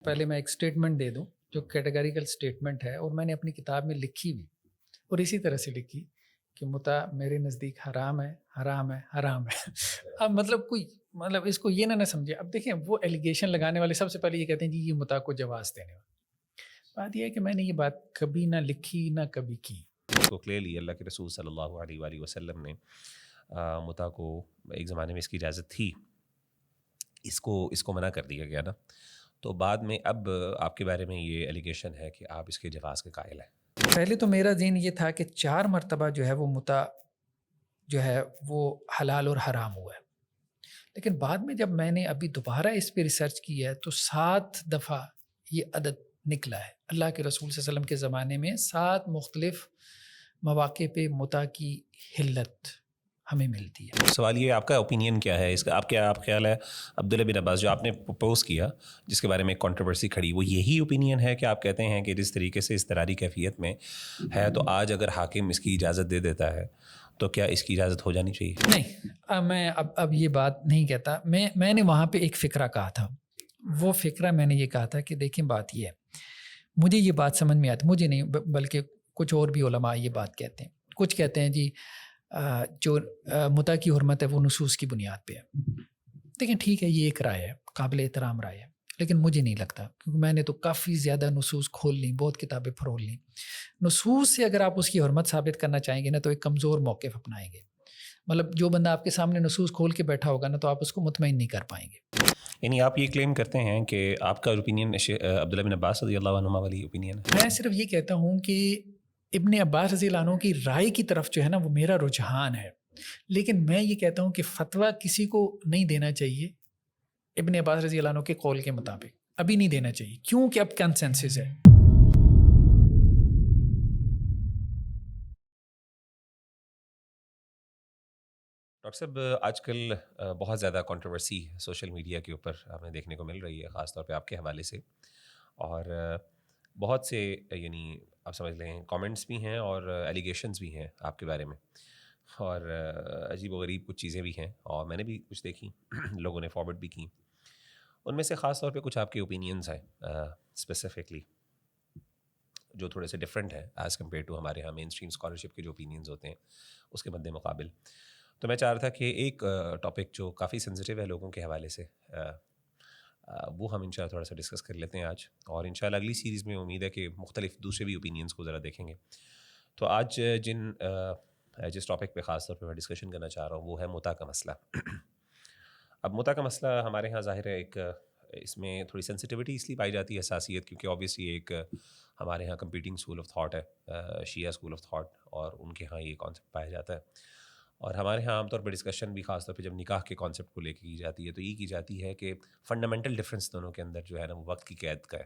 پہلے میں ایک اسٹیٹمنٹ دے دوں جو کیٹیگریکل اسٹیٹمنٹ ہے، اور میں نے اپنی کتاب میں لکھی بھی، اور اسی طرح سے لکھی کہ متع میرے نزدیک حرام ہے، حرام ہے، حرام ہے۔ اب مطلب اس کو یہ نہ سمجھے۔ اب دیکھیں، وہ ایلیگیشن لگانے والے سب سے پہلے یہ کہتے ہیں جی یہ متع کو جواز دینے والا۔ بات یہ ہے کہ میں نے یہ بات کبھی نہ لکھی نہ کبھی کی۔ اس کو کلیئرلی اللہ کے رسول صلی اللہ علیہ وآلہ وسلم نے متع کو ایک زمانے میں اس کی اجازت تھی، اس کو منع کر دیا گیا نا، تو بعد میں اب آپ کے بارے میں یہ ایلیگیشن ہے کہ آپ اس کے جواز کے قائل ہیں۔ پہلے تو میرا ذہن یہ تھا کہ 4 مرتبہ جو ہے وہ متع جو ہے وہ حلال اور حرام ہوا ہے، لیکن بعد میں جب میں نے ابھی دوبارہ اس پہ ریسرچ کی ہے تو 7 دفعہ یہ عدد نکلا ہے۔ اللہ کے رسول صلی اللہ علیہ وسلم کے زمانے میں 7 مختلف مواقع پہ متع کی حلت ہمیں ملتی ہے۔ سوال یہ، آپ کا اوپینین کیا ہے اس کا؟ آپ خیال ہے عبداللہ بن عباس جو آپ نے پرپوز کیا، جس کے بارے میں ایک کنٹروورسی کھڑی، وہ یہی اوپینین ہے کہ آپ کہتے ہیں کہ جس طریقے سے اضطراری کیفیت میں ہے تو آج اگر حاکم اس کی اجازت دے دیتا ہے تو کیا اس کی اجازت ہو جانی چاہیے؟ نہیں، میں اب یہ بات نہیں کہتا۔ میں نے وہاں پہ ایک فقرہ کہا تھا، وہ فقرہ میں نے یہ کہا تھا کہ دیکھیں بات یہ ہے، مجھے یہ بات سمجھ میں آتی، مجھے نہیں بلکہ کچھ اور بھی علماء یہ بات کہتے ہیں۔ کچھ کہتے ہیں جی جو متع کی حرمت ہے وہ نصوص کی بنیاد پہ ہے۔ دیکھیں ٹھیک ہے، یہ ایک رائے ہے، قابل احترام رائے ہے، لیکن مجھے نہیں لگتا، کیونکہ میں نے تو کافی زیادہ نصوص کھول لیں، بہت کتابیں پھرول لیں۔ نصوص سے اگر آپ اس کی حرمت ثابت کرنا چاہیں گے نا تو ایک کمزور موقف اپنائیں گے۔ مطلب جو بندہ آپ کے سامنے نصوص کھول کے بیٹھا ہوگا نا تو آپ اس کو مطمئن نہیں کر پائیں گے۔ یعنی آپ یہ کلیم کرتے ہیں کہ آپ کا اوپینین عبداللہ بن عباس رضی اللہ عنہما والی اوپینین ہے؟ میں صرف یہ کہتا ہوں کہ ابن عباس رضی اللہ عنہ کی رائے کی طرف جو ہے نا وہ میرا رجحان ہے، لیکن میں یہ کہتا ہوں کہ فتویٰ کسی کو نہیں دینا چاہیے ابن عباس رضی اللہ عنہ کے قول کے مطابق، ابھی نہیں دینا چاہیے، کیونکہ اب کنسنسس ہے۔ ڈاکٹر صاحب، آج کل بہت زیادہ کنٹروورسی سوشل میڈیا کے اوپر ہمیں دیکھنے کو مل رہی ہے، خاص طور پہ آپ کے حوالے سے، اور بہت سے یعنی آپ سمجھ لیں کامنٹس بھی ہیں اور ایلیگیشنز بھی ہیں آپ کے بارے میں، اور عجیب و غریب کچھ چیزیں بھی ہیں، اور میں نے بھی کچھ دیکھی، لوگوں نے فارورڈ بھی کی۔ ان میں سے خاص طور پہ کچھ آپ کے اوپینینز ہیں اسپیسیفکلی جو تھوڑے سے ڈفرینٹ ہیں ایز کمپیئر ٹو ہمارے یہاں مین اسٹریم اسکالرشپ کے جو اوپینینز ہوتے ہیں اس کے مد مقابل۔ تو میں چاہ رہا تھا کہ ایک ٹاپک جو کافی سینسٹیو ہے لوگوں کے حوالے سے، وہ ہم انشاءاللہ تھوڑا سا ڈسکس کر لیتے ہیں آج، اور انشاءاللہ اگلی سیریز میں امید ہے کہ مختلف دوسرے بھی اوپینینز کو ذرا دیکھیں گے۔ تو آج جس ٹاپک پہ خاص طور پہ میں ڈسکشن کرنا چاہ رہا ہوں وہ ہے متع کا مسئلہ۔ اب متع کا مسئلہ ہمارے ہاں ظاہر ہے ایک اس میں تھوڑی سینسٹیوٹی اس لیے پائی جاتی ہے، حساسیت، کیونکہ آبویسلی ایک ہمارے ہاں کمپیٹنگ اسکول آف تھاٹ ہے، شیعہ اسکول آف تھاٹ، اور ان کے ہاں یہ کانسیپٹ پایا جاتا ہے، اور ہمارے ہاں عام طور پہ ڈسکشن بھی خاص طور پہ جب نکاح کے کانسیپٹ کو لے کے کی جاتی ہے تو یہ کی جاتی ہے کہ فنڈامنٹل ڈفرینس دونوں کے اندر جو ہے نا وہ وقت کی قید کا ہے۔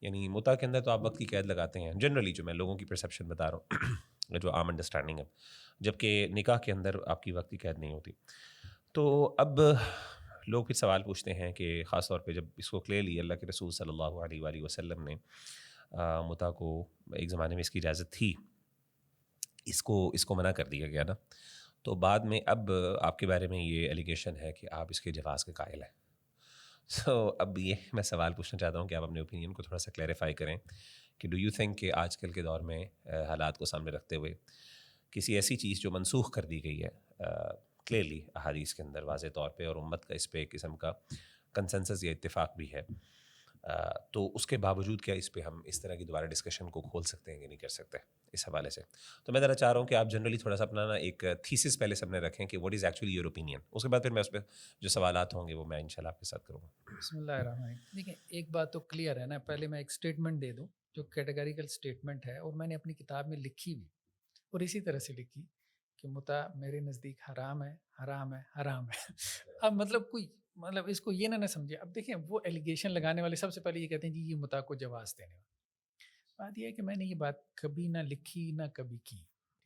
یعنی متع کے اندر تو آپ وقت کی قید لگاتے ہیں جنرلی، جو میں لوگوں کی پرسیپشن بتا رہا ہوں جو عام انڈرسٹینڈنگ ہے، جبکہ نکاح کے اندر آپ کی وقت کی قید نہیں ہوتی۔ تو اب لوگ پھر سوال پوچھتے ہیں کہ خاص طور پہ جب اس کو کلیئرلی اللہ کے رسول صلی اللہ علیہ وآلہ وسلم نے متع کو ایک زمانے میں اس کی اجازت تھی، اس کو منع کر دیا گیا نا، تو بعد میں اب آپ کے بارے میں یہ ایلیگیشن ہے کہ آپ اس کے جواز کے قائل ہیں۔ سو اب یہ میں سوال پوچھنا چاہتا ہوں کہ آپ اپنے اوپینین کو تھوڑا سا کلیریفائی کریں کہ ڈو یو تھنک کہ آج کل کے دور میں حالات کو سامنے رکھتے ہوئے کسی ایسی چیز جو منسوخ کر دی گئی ہے کلیئرلی احادیث کے اندر واضح طور پہ، اور امت کا اس پہ ایک قسم کا کنسنسس یا اتفاق بھی ہے، تو اس کے باوجود کیا اس پہ ہم اس طرح کی دوبارہ ڈسکشن کو کھول سکتے ہیں کہ نہیں کر سکتے اس حوالے سے؟ تو میں ذرا چاہ رہا ہوں کہ آپ جنرلی تھوڑا سا اپنا نا ایک تھیسس پہلے سامنے رکھیں کہ what is actually your opinion, اس کے بعد پھر میں اس پہ جو سوالات ہوں گے وہ میں انشاءاللہ آپ کے ساتھ کروں گا۔ بسم اللہ الرحمن الرحیم۔ دیکھیں ایک بات تو کلیئر ہے نا، پہلے میں ایک اسٹیٹمنٹ دے دوں جو کیٹیگریکل اسٹیٹمنٹ ہے، اور میں نے اپنی کتاب میں لکھی بھی، اور اسی طرح سے لکھی کہ متع میرے نزدیک حرام ہے، حرام ہے، حرام ہے۔ اب مطلب اس کو یہ نہ سمجھے۔ اب دیکھیں، وہ ایلیگیشن لگانے والے سب سے پہلے یہ کہتے ہیں جی یہ متع کو جواز دینے والا۔ بات یہ ہے کہ میں نے یہ بات کبھی نہ لکھی نہ کبھی کی،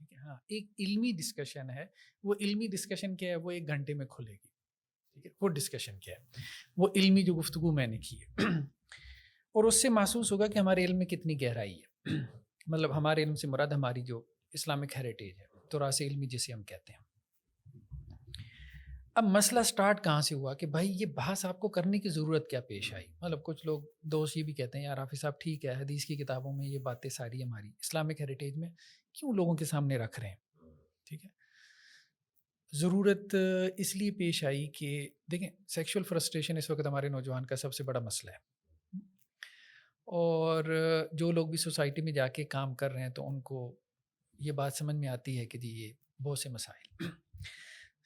ٹھیک ہے۔ ہاں، ایک علمی ڈسکشن ہے، وہ علمی ڈسکشن کیا ہے وہ 1 گھنٹے میں کھلے گی، ٹھیک ہے۔ وہ ڈسکشن کیا ہے، وہ علمی جو گفتگو میں نے کی ہے، اور اس سے محسوس ہوگا کہ ہمارے علم میں کتنی گہرائی ہے۔ مطلب ہمارے علم سے مراد ہماری جو اسلامک ہیریٹیج ہے، تراث علمی جسے ہم کہتے ہیں۔ اب مسئلہ سٹارٹ کہاں سے ہوا کہ بھائی یہ بحث آپ کو کرنے کی ضرورت کیا پیش آئی. مطلب کچھ لوگ دوست یہ بھی کہتے ہیں یار حافظ صاحب ٹھیک ہے حدیث کی کتابوں میں یہ باتیں ساری ہماری اسلامک ہیریٹیج میں کیوں لوگوں کے سامنے رکھ رہے ہیں. ٹھیک ہے, ضرورت اس لیے پیش آئی کہ دیکھیں سیکشول فرسٹریشن اس وقت ہمارے نوجوان کا سب سے بڑا مسئلہ ہے, اور جو لوگ بھی سوسائٹی میں جا کے کام کر رہے ہیں تو ان کو یہ بات سمجھ میں آتی ہے کہ جی یہ بہت سے مسائل.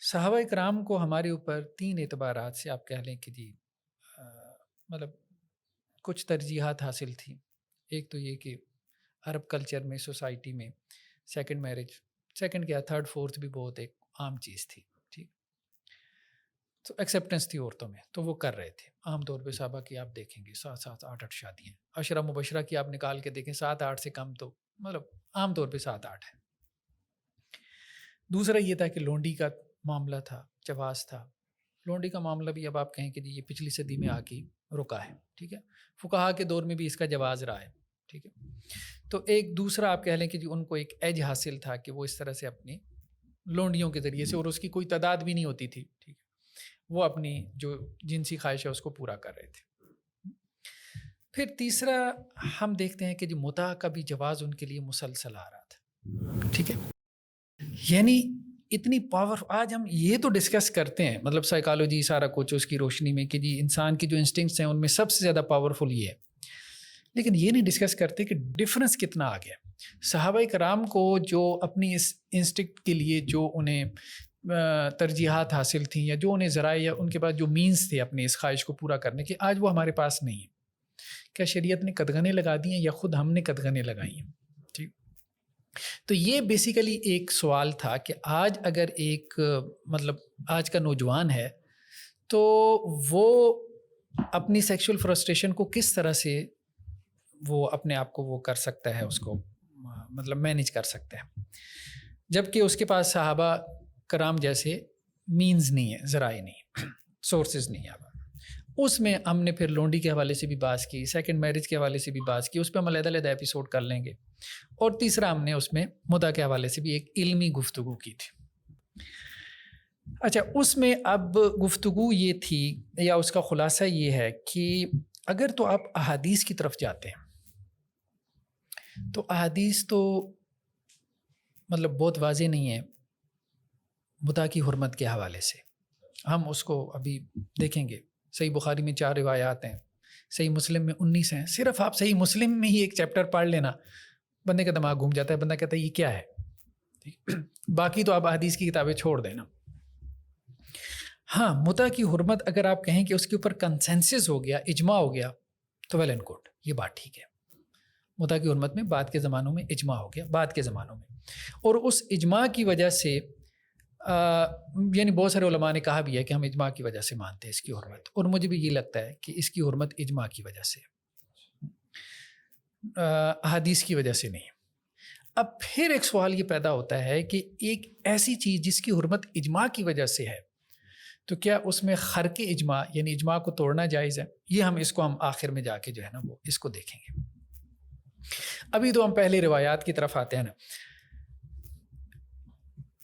صحابہ اکرام کو ہمارے اوپر 3 اعتبارات سے آپ کہہ لیں کہ جی مطلب کچھ ترجیحات حاصل تھیں. ایک تو یہ کہ عرب کلچر میں سوسائٹی میں سیکنڈ میرج, سیکنڈ کیا تھرڈ فورتھ بھی بہت ایک عام چیز تھی. ٹھیک, تو ایکسیپٹنس تھی عورتوں میں تو وہ کر رہے تھے. عام طور پہ صحابہ کی آپ دیکھیں گے 7 8 8 شادیاں, عشرہ مبشرہ کی آپ نکال کے دیکھیں 7 8 سے کم تو مطلب عام طور پہ 7 8 ہے. دوسرا یہ تھا کہ لونڈی کا معاملہ تھا, جواز تھا. لونڈی کا معاملہ بھی اب آپ کہیں کہ جی یہ پچھلی صدی میں آ کے رکا ہے. ٹھیک ہے, فقہا کے دور میں بھی اس کا جواز رہا ہے. ٹھیک ہے, تو ایک دوسرا آپ کہہ لیں کہ جی ان کو ایک ایج حاصل تھا کہ وہ اس طرح سے اپنی لونڈیوں کے ذریعے سے, اور اس کی کوئی تعداد بھی نہیں ہوتی تھی, ٹھیک ہے, وہ اپنی جو جنسی خواہش ہے اس کو پورا کر رہے تھے. پھر تیسرا ہم دیکھتے ہیں کہ جو متع کا بھی جواز ان کے لیے مسلسل آ رہا تھا. ٹھیک ہے, یعنی اتنی پاور. آج ہم یہ تو ڈسکس کرتے ہیں مطلب سائیکالوجی سارا کچھ اس کی روشنی میں کہ جی انسان کی جو انسٹنکٹس ہیں ان میں سب سے زیادہ پاورفل یہ ہے, لیکن یہ نہیں ڈسکس کرتے کہ ڈفرنس کتنا آ گیا. صحابہ کرام کو جو اپنی اس انسٹنکٹ کے لیے جو انہیں ترجیحات حاصل تھیں یا جو انہیں ذرائع یا ان کے پاس جو مینز تھے اپنے اس خواہش کو پورا کرنے کے, آج وہ ہمارے پاس نہیں ہے. کیا شریعت نے قدغنیں لگا دی ہیں یا خود ہم نے قدغنیں لگائی ہیں؟ ٹھیک, تو یہ بیسیکلی ایک سوال تھا کہ آج اگر ایک مطلب آج کا نوجوان ہے تو وہ اپنی سیکشول فرسٹریشن کو کس طرح سے وہ اپنے آپ کو وہ کر سکتا ہے, اس کو مطلب مینیج کر سکتا ہے, جب کہ اس کے پاس صحابہ کرام جیسے مینز نہیں ہے, ذرائع نہیں, سورسز نہیں ہے. اس میں ہم نے پھر لونڈی کے حوالے سے بھی بات کی, سیکنڈ میرج کے حوالے سے بھی بات کی, اس پہ ہم علیحدہ علیحدہ ایپیسوڈ کر لیں گے. اور تیسرا ہم نے اس میں مدعا کے حوالے سے بھی ایک علمی گفتگو کی تھی. اچھا, اس میں اب گفتگو یہ تھی یا اس کا خلاصہ یہ ہے کہ اگر تو آپ احادیث کی طرف جاتے ہیں تو احادیث تو مطلب بہت واضح نہیں ہے مدعا کی حرمت کے حوالے سے. ہم اس کو ابھی دیکھیں گے. صحیح بخاری میں 4 روایات ہیں, صحیح مسلم میں 19 ہیں. صرف آپ صحیح مسلم میں ہی ایک چیپٹر پڑھ لینا بندے کا دماغ گھوم جاتا ہے, بندہ کہتا ہے یہ کیا ہے. باقی تو آپ حدیث کی کتابیں چھوڑ دینا. ہاں, متع کی حرمت اگر آپ کہیں کہ اس کے اوپر کنسنسس ہو گیا, اجماع ہو گیا, تو ویل اینڈ گڈ, یہ بات ٹھیک ہے. متع کی حرمت میں بعد کے زمانوں میں اجماع ہو گیا, بعد کے زمانوں میں, اور اس اجماع کی وجہ سے یعنی بہت سارے علماء نے کہا بھی ہے کہ ہم اجماع کی وجہ سے مانتے ہیں اس کی حرمت, اور مجھے بھی یہ لگتا ہے کہ اس کی حرمت اجماع کی وجہ سے, احادیث کی وجہ سے نہیں. اب پھر ایک سوال یہ پیدا ہوتا ہے کہ ایک ایسی چیز جس کی حرمت اجماع کی وجہ سے ہے تو کیا اس میں خرق اجماع یعنی اجماع کو توڑنا جائز ہے؟ یہ ہم آخر میں جا کے جو ہے نا وہ اس کو دیکھیں گے. ابھی تو ہم پہلے روایات کی طرف آتے ہیں نا.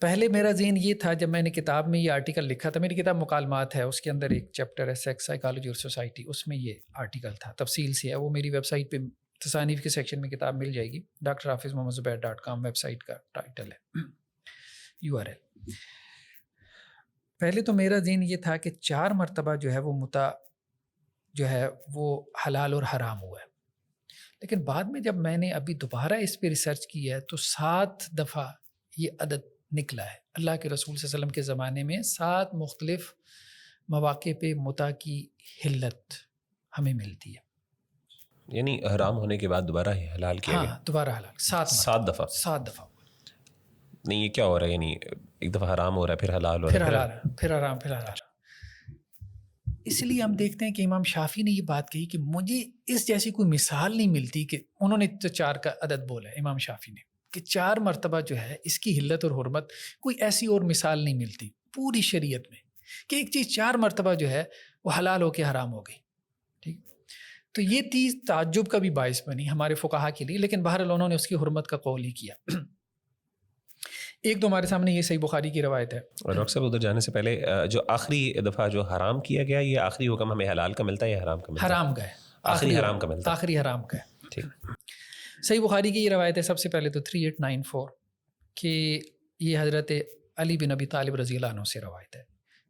پہلے میرا ذہن یہ تھا جب میں نے کتاب میں یہ آرٹیکل لکھا تھا, میری کتاب مکالمات ہے, اس کے اندر ایک چیپٹر ہے سیکس سائیکالوجی اور سوسائٹی, اس میں یہ آرٹیکل تھا, تفصیل سے ہے, وہ میری ویب سائٹ پہ تصانیف کے سیکشن میں کتاب مل جائے گی. drhafizmohammadzubیر.com ویب سائٹ کا ٹائٹل ہے, URL. پہلے تو میرا ذہن یہ تھا کہ 4 مرتبہ جو ہے وہ متع جو ہے وہ حلال اور حرام ہوا ہے, لیکن بعد میں جب میں نے ابھی دوبارہ اس پہ ریسرچ کی ہے تو 7 دفعہ یہ عدد نکلا ہے. اللہ کے رسول صلی اللہ علیہ وسلم کے زمانے میں 7 مختلف مواقع پہ متع کی حلت ہمیں ملتی ہے. یعنی حرام ہونے کے بعد دوبارہ حلال کیا گیا؟ ہاں, دوبارہ حلال 7 دفعہ. 7 دفعہ. نہیں, یہ کیا ہو رہا ہے؟ یعنی ایک دفعہ حرام ہو رہا ہے, پھر حلال ہو رہا ہے, پھر حلال, پھر حرام, پھر حلال. اس لیے ہم دیکھتے ہیں کہ امام شافعی نے یہ بات کہی کہ مجھے اس جیسی کوئی مثال نہیں ملتی, کہ انہوں نے تو 4 کا عدد بولا ہے امام شافعی نے, کہ 4 مرتبہ جو ہے اس کی حلت اور حرمت کوئی ایسی اور مثال نہیں ملتی پوری شریعت میں کہ ایک چیز 4 مرتبہ جو ہے وہ حلال ہو کے حرام ہو گئی. ٹھیک, تو یہ چیز تعجب کا بھی باعث بنی ہمارے فقہا کے لیے, لیکن بہرحال انہوں نے اس کی حرمت کا قول ہی کیا. ایک تو ہمارے سامنے یہ صحیح بخاری کی روایت ہے. اور ڈاکٹر صاحب ادھر جانے سے پہلے جو آخری دفعہ جو حرام کیا گیا یہ آخری حکم ہمیں حلال کا ملتا ہے یا حرام کا ملتا ہے؟ حرام کا ہے. آخری حرام کا ملتا ہے. آخری حرام کا ہے. ٹھیک. صحیح بخاری کی یہ روایت ہے. سب سے پہلے تو 3894 کہ یہ حضرت علی بن ابی طالب رضی اللہ عنہ سے روایت ہے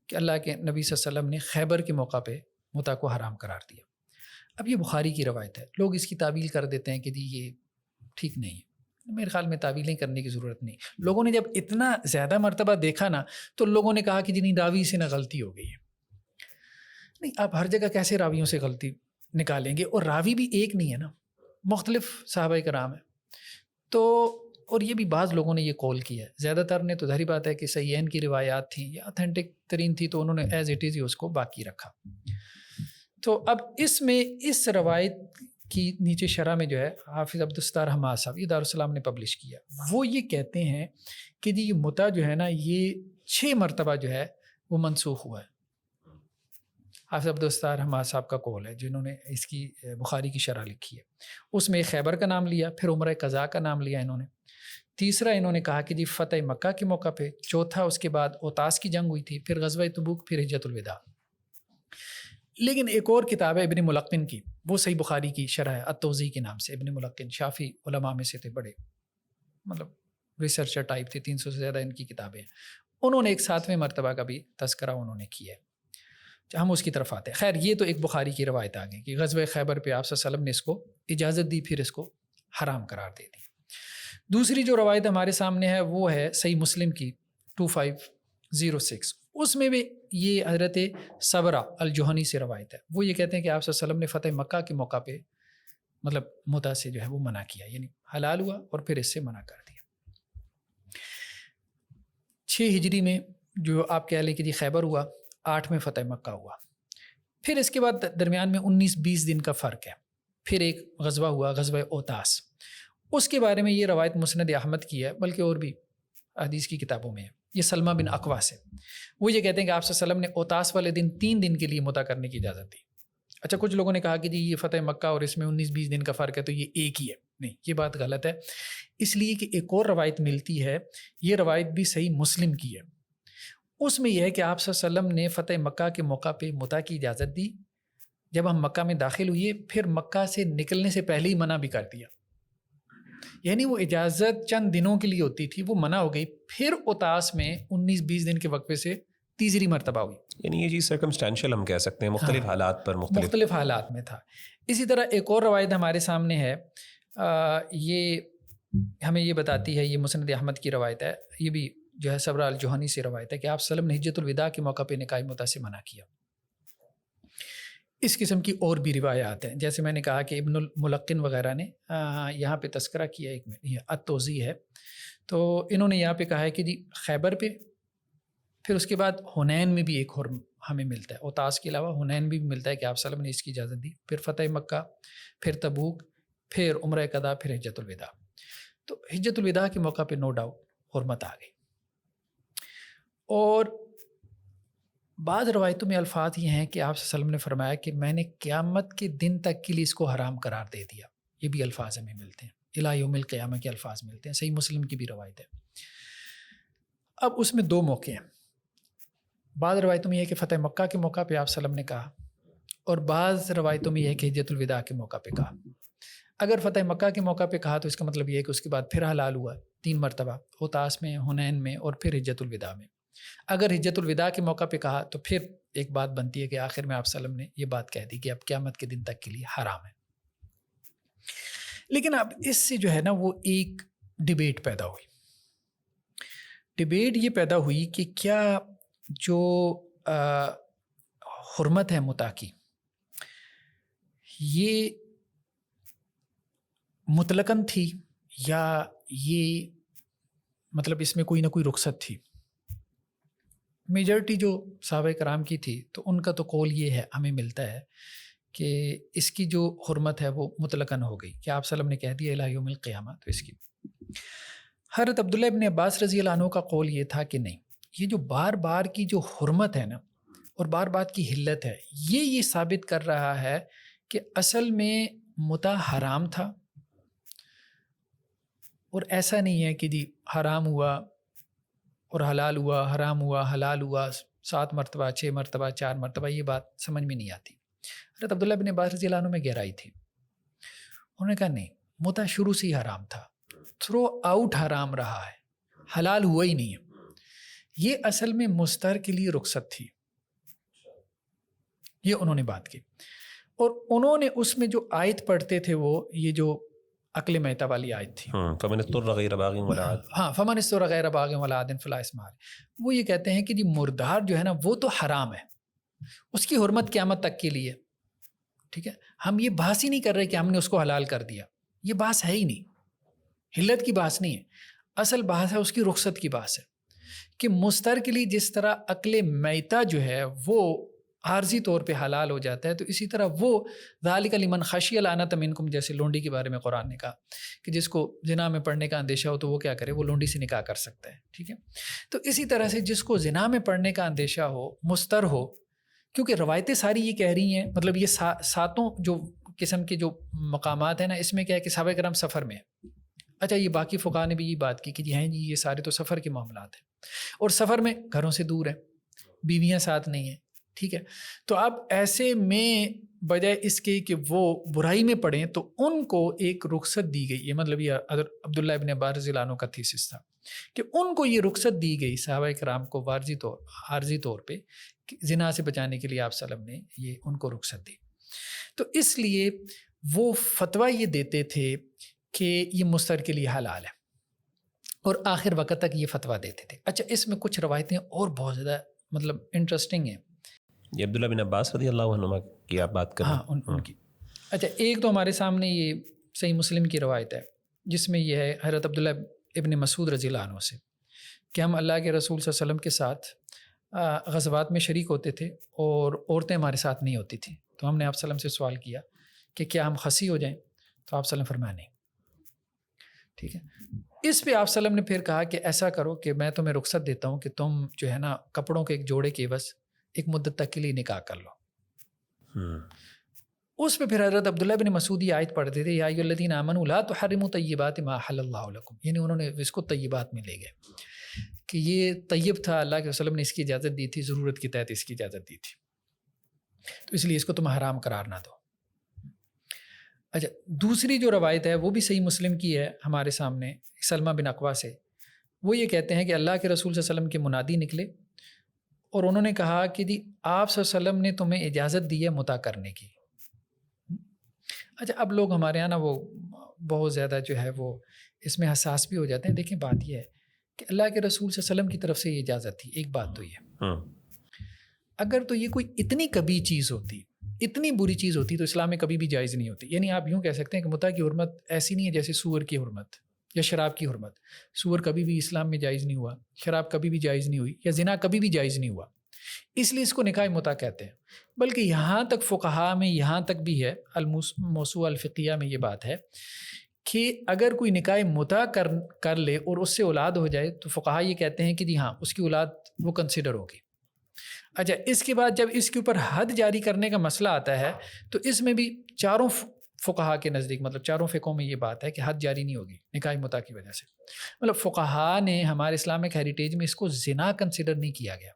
کہ اللہ کے نبی صلی اللہ علیہ وسلم نے خیبر کے موقع پہ متع کو حرام قرار دیا. اب یہ بخاری کی روایت ہے. لوگ اس کی تعویل کر دیتے ہیں کہ جی یہ ٹھیک نہیں ہے. میرے خیال میں تعویلیں کرنے کی ضرورت نہیں. لوگوں نے جب اتنا زیادہ مرتبہ دیکھا نا تو لوگوں نے کہا کہ جی نہیں راوی سے نہ غلطی ہو گئی ہے. نہیں, آپ ہر جگہ کیسے راویوں سے غلطی نکالیں گے؟ اور راوی بھی ایک نہیں ہے نا, مختلف صحابہ کرام ہیں. تو اور یہ بھی بعض لوگوں نے یہ قول کیا ہے. زیادہ تر نے تو ظاہری بات ہے کہ صحیحین کی روایات تھیں یا اتھینٹک ترین تھی تو انہوں نے ایز اٹ از ہی اس کو باقی رکھا. تو اب اس میں اس روایت کی نیچے شرح میں جو ہے حافظ عبدالستار حماد صاحب یہ دارالسلام نے پبلش کیا. وہ یہ کہتے ہیں کہ جی یہ متع جو ہے نا یہ 6 مرتبہ جو ہے وہ منسوخ ہوا ہے. حافظ عبدالستار حماد صاحب کا قول ہے جنہوں نے اس کی بخاری کی شرح لکھی ہے. اس میں خیبر کا نام لیا, پھر عمرہ قضاء کا نام لیا انہوں نے. تیسرا انہوں نے کہا کہ جی فتح مکہ کے موقع پہ. چوتھا اس کے بعد اوتاس کی جنگ ہوئی تھی, پھر غزوہ تبوک, پھر حجۃ الوداع. لیکن ایک اور کتاب ہے ابن ملقن کی, وہ صحیح بخاری کی شرح ہے التوضیح کے نام سے. ابن ملقن شافی علماء میں سے تھے, بڑے مطلب ریسرچر ٹائپ تھے, 300 سے زیادہ ان کی کتابیں ہیں. انہوں نے ایک 7ویں مرتبہ کا بھی تذکرہ انہوں نے کیا ہے. ہم اس کی طرف آتے ہیں. خیر یہ تو ایک بخاری کی روایت آ گئی کہ غزوہ خیبر پہ آپ صلی اللہ علیہ وسلم نے اس کو اجازت دی, پھر اس کو حرام قرار دے دی. دوسری جو روایت ہمارے سامنے ہے وہ ہے صحیح مسلم کی 2506. اس میں بھی یہ حضرت صبرہ الجہنی سے روایت ہے. وہ یہ کہتے ہیں کہ آپ صلی اللہ علیہ وسلم نے فتح مکہ کے موقع پہ مطلب متع سے جو ہے وہ منع کیا, یعنی حلال ہوا اور پھر اس سے منع کر دیا. 6 ہجری میں جو آپ کہہ لیں کہ جی خیبر ہوا, 8 میں فتح مکہ ہوا. پھر اس کے بعد درمیان میں 19-20 دن کا فرق ہے. پھر ایک غزوہ ہوا, غزوہ اوتاس. اس کے بارے میں یہ روایت مسند احمد کی ہے, بلکہ اور بھی حدیث کی کتابوں میں ہے. یہ سلمہ بن اقوا سے. وہ یہ کہتے ہیں کہ آپ صلی اللہ علیہ وسلم نے اوتاس والے دن 3 دن کے لیے متع کرنے کی اجازت دی. اچھا, کچھ لوگوں نے کہا کہ جی یہ فتح مکہ اور اس میں 19-20 دن کا فرق ہے تو یہ ایک ہی ہے. نہیں, یہ بات غلط ہے. اس لیے کہ ایک اور روایت ملتی ہے, یہ روایت بھی صحیح مسلم کی ہے. اس میں یہ ہے کہ آپ صلی اللہ علیہ وسلم نے فتح مکہ کے موقع پہ متع کی اجازت دی. جب ہم مکہ میں داخل ہوئے پھر مکہ سے نکلنے سے پہلے ہی منع بھی کر دیا. یعنی وہ اجازت چند دنوں کے لیے ہوتی تھی, وہ منع ہو گئی. پھر اوتاس میں 19-20 دن کے وقفے سے تیسری مرتبہ ہوئی. یعنی یہ چیز سرکمسٹینشیل ہم کہہ سکتے ہیں, مختلف حالات پر مختلف حالات میں تھا. اسی طرح ایک اور روایت ہمارے سامنے ہے, یہ ہمیں یہ بتاتی ہے, یہ مسند احمد کی روایت ہے, یہ بھی جو ہے صبرہ الجہنی سے روایت ہے کہ آپ صلی اللہ علیہ وسلم نے حجۃ الوداع کے موقع پہ نکاح متع سے منع کیا. اس قسم کی اور بھی روایات ہیں, جیسے میں نے کہا کہ ابن الملقن وغیرہ نے یہاں پہ تذکرہ کیا, ایک میں یہ التوضیح ہے. تو انہوں نے یہاں پہ کہا ہے کہ جی خیبر پہ, پھر اس کے بعد حنین میں بھی ایک اور ہمیں ملتا ہے. اوتاس کے علاوہ حنین بھی ملتا ہے کہ آپ صلی اللہ علیہ وسلم نے اس کی اجازت دی. پھر فتح مکہ, پھر تبوک, پھر عمرہ قضاء, پھر حجۃ الوداع. تو حجۃ الوداع کے موقع پہ نو ڈاؤٹ حرمت آ گئی. اور بعض روایتوں میں الفاظ یہ ہیں کہ آپ صلی اللہ علیہ وسلم نے فرمایا کہ میں نے قیامت کے دن تک کے لیے اس کو حرام قرار دے دیا. یہ بھی الفاظ ہمیں ملتے ہیں, الی یوم القیامہ کے الفاظ ملتے ہیں. صحیح مسلم کی بھی روایت ہے. اب اس میں 2 موقع ہیں. بعض روایتوں میں یہ ہے کہ فتح مکہ کے موقع پہ آپ صلی اللہ علیہ وسلم نے کہا, اور بعض روایتوں میں یہ ہے کہ حجۃ الوداع کے موقع پہ کہا. اگر فتح مکہ کے موقع پہ کہا تو اس کا مطلب یہ ہے کہ اس کے بعد پھر حلال ہوا 3 مرتبہ, اوتاس میں, حنین میں, اور پھر حجۃ الوداع میں. اگر حجۃ الوداع کے موقع پہ کہا تو پھر ایک بات بنتی ہے کہ آخر میں آپ صلی اللہ علیہ وسلم نے یہ بات کہہ دی کہ اب قیامت کے دن تک کے لیے حرام ہے. لیکن اب اس سے جو ہے نا وہ ایک ڈیبیٹ پیدا ہوئی. ڈیبیٹ یہ پیدا ہوئی کہ کیا جو حرمت ہے متع کی, یہ مطلقاً تھی یا یہ مطلب اس میں کوئی نہ کوئی رخصت تھی. میجورٹی جو صحابہ کرام کی تھی تو ان کا تو قول یہ ہے, ہمیں ملتا ہے کہ اس کی جو حرمت ہے وہ مطلقاً ہو گئی کہ آپ صلی اللہ علیہ وسلم نے کہہ دیا الی یوم القیامہ. تو اس کی حضرت عبداللہ ابن عباس رضی اللہ عنہ کا قول یہ تھا کہ نہیں, یہ جو بار بار کی جو حرمت ہے نا اور بار بار کی حلت ہے, یہ ثابت کر رہا ہے کہ اصل میں متع حرام تھا, اور ایسا نہیں ہے کہ جی حرام ہوا اور حلال ہوا حرام ہوا حلال ہوا 7 مرتبہ 6 مرتبہ 4 مرتبہ، یہ بات سمجھ میں نہیں آتی۔ حضرت عبداللہ بن عباس رضی اللہ عنہ میں گہرائی تھی، انہوں نے کہا نہیں، متع شروع سے ہی حرام تھا، تھرو آؤٹ حرام رہا ہے، حلال ہوا ہی نہیں ہے، یہ اصل میں مستر کے لیے رخصت تھی، یہ انہوں نے بات کی۔ اور انہوں نے اس میں جو آیت پڑھتے تھے وہ یہ جو عقل میتہ والی آیت تھی، فمن اضطر غیر باغ ولا عاد، ہاں فمن اضطر غیر باغ ولا عاد فلا اثم علیہ، وہ یہ کہتے ہیں کہ جی مردار جو ہے نا وہ تو حرام ہے، اس کی حرمت قیامت تک کے لیے، ٹھیک ہے، ہم یہ بحث ہی نہیں کر رہے کہ ہم نے اس کو حلال کر دیا، یہ بحث ہے ہی نہیں، حلت کی بحث نہیں ہے، اصل بحث ہے اس کی رخصت کی بحث ہے کہ مستر کے لیے جس طرح عقل میتہ جو ہے وہ عارضی طور پہ حلال ہو جاتا ہے، تو اسی طرح وہ ذالک لمن خشی العنۃ منکم، جیسے لونڈی کے بارے میں قرآن نے کہا کہ جس کو زنا میں پڑنے کا اندیشہ ہو تو وہ کیا کرے، وہ لونڈی سے نکاح کر سکتا ہے، ٹھیک ہے۔ تو اسی طرح سے جس کو زنا میں پڑنے کا اندیشہ ہو، مستر ہو، کیونکہ روایتیں ساری یہ کہہ رہی ہیں، مطلب یہ ساتوں جو قسم کے جو مقامات ہیں نا، اس میں کیا ہے کہ صحابہ کرام سفر میں ہیں، اچھا یہ باقی فقہاء نے بھی یہ بات کی کہ جی ہیں جی یہ سارے تو سفر کے معاملات ہیں، اور سفر میں گھروں سے دور ہیں، بیویاں ساتھ نہیں ہیں، ٹھیک ہے، تو اب ایسے میں بجائے اس کے کہ وہ برائی میں پڑیں تو ان کو ایک رخصت دی گئی، یہ مطلب یہ عبداللہ ابن عباس رضی اللہ عنہ کا تھیسس تھا کہ ان کو یہ رخصت دی گئی صحابہ کرام کو عارضی طور پہ زنا سے بچانے کے لیے آپ صلی اللہ علیہ وسلم نے یہ ان کو رخصت دی، تو اس لیے وہ فتویٰ یہ دیتے تھے کہ یہ مستر کے لیے حلال ہے، اور آخر وقت تک یہ فتویٰ دیتے تھے۔ اچھا اس میں کچھ روایتیں اور بہت زیادہ مطلب انٹرسٹنگ ہیں، یہ عبداللہ بن عباس رضی اللہ عنہ کی آپ بات کر رہے ہیں؟ ہاں ان کی۔ اچھا ایک تو ہمارے سامنے یہ صحیح مسلم کی روایت ہے جس میں یہ ہے حضرت عبداللہ ابن مسعود رضی اللہ عنہ سے کہ ہم اللہ کے رسول صلی اللہ علیہ وسلم کے ساتھ غزوات میں شریک ہوتے تھے اور عورتیں ہمارے ساتھ نہیں ہوتی تھیں، تو ہم نے آپ صلی اللہ علیہ وسلم سے سوال کیا کہ کیا ہم خصی ہو جائیں، تو آپ صلی اللہ علیہ وسلم فرمایا نہیں، ٹھیک ہے۔ اس پہ آپ صلی اللہ علیہ وسلم نے پھر کہا کہ ایسا کرو کہ میں تمہیں رخصت دیتا ہوں کہ تم جو ہے نا کپڑوں کے ایک جوڑے کے عوض ایک مدت تک کے لیے نکاح کر لو۔ اس پہ پھر حضرت عبداللہ بن مسعود یہ آیت پڑھتے تھے، یا ایھا الذین آمنوا لا تحرموا طیبات ما احل اللہ لکم، یعنی انہوں نے اس کو طیبات میں لے گئے کہ یہ طیب تھا، اللہ کے وسلم نے اس کی اجازت دی تھی، ضرورت کے تحت اس کی اجازت دی تھی، تو اس لیے اس کو تم حرام قرار نہ دو۔ اچھا دوسری جو روایت ہے وہ بھی صحیح مسلم کی ہے ہمارے سامنے، سلمہ بن اقوا سے، وہ یہ کہتے ہیں کہ اللہ کے رسول صلی اللہ علیہ وسلم کے منادی نکلے اور انہوں نے کہا کہ جی آپ صلی اللہ علیہ وسلم نے تمہیں اجازت دی ہے متع کرنے کی۔ اچھا اب لوگ ہمارے یہاں نا وہ بہت زیادہ جو ہے وہ اس میں حساس بھی ہو جاتے ہیں۔ دیکھیں بات یہ ہے کہ اللہ کے رسول صلی اللہ علیہ وسلم کی طرف سے یہ اجازت تھی، ایک بات تو یہ، اگر تو یہ کوئی اتنی کبھی چیز ہوتی، اتنی بری چیز ہوتی تو اسلام میں کبھی بھی جائز نہیں ہوتی، یعنی آپ یوں کہہ سکتے ہیں کہ متع کی حرمت ایسی نہیں ہے جیسے سور کی حرمت یا شراب کی حرمت، سور کبھی بھی اسلام میں جائز نہیں ہوا، شراب کبھی بھی جائز نہیں ہوئی، یا زنا کبھی بھی جائز نہیں ہوا، اس لیے اس کو نکاح متع کہتے ہیں۔ بلکہ یہاں تک فقہاء میں یہاں تک بھی ہے، الموسوعہ الفقیہ میں یہ بات ہے کہ اگر کوئی نکاح متع کر لے اور اس سے اولاد ہو جائے تو فقہاء یہ کہتے ہیں کہ جی ہاں اس کی اولاد وہ کنسیڈر ہوگی۔ اچھا اس کے بعد جب اس کے اوپر حد جاری کرنے کا مسئلہ آتا ہے تو اس میں بھی چاروں فقہاء کے نزدیک، مطلب چاروں فقہوں میں یہ بات ہے کہ حد جاری نہیں ہوگی نکاح متع کی وجہ سے۔ مطلب فقہاء نے ہمارے اسلامک ہیریٹیج میں اس کو زنا کنسیڈر نہیں کیا گیا،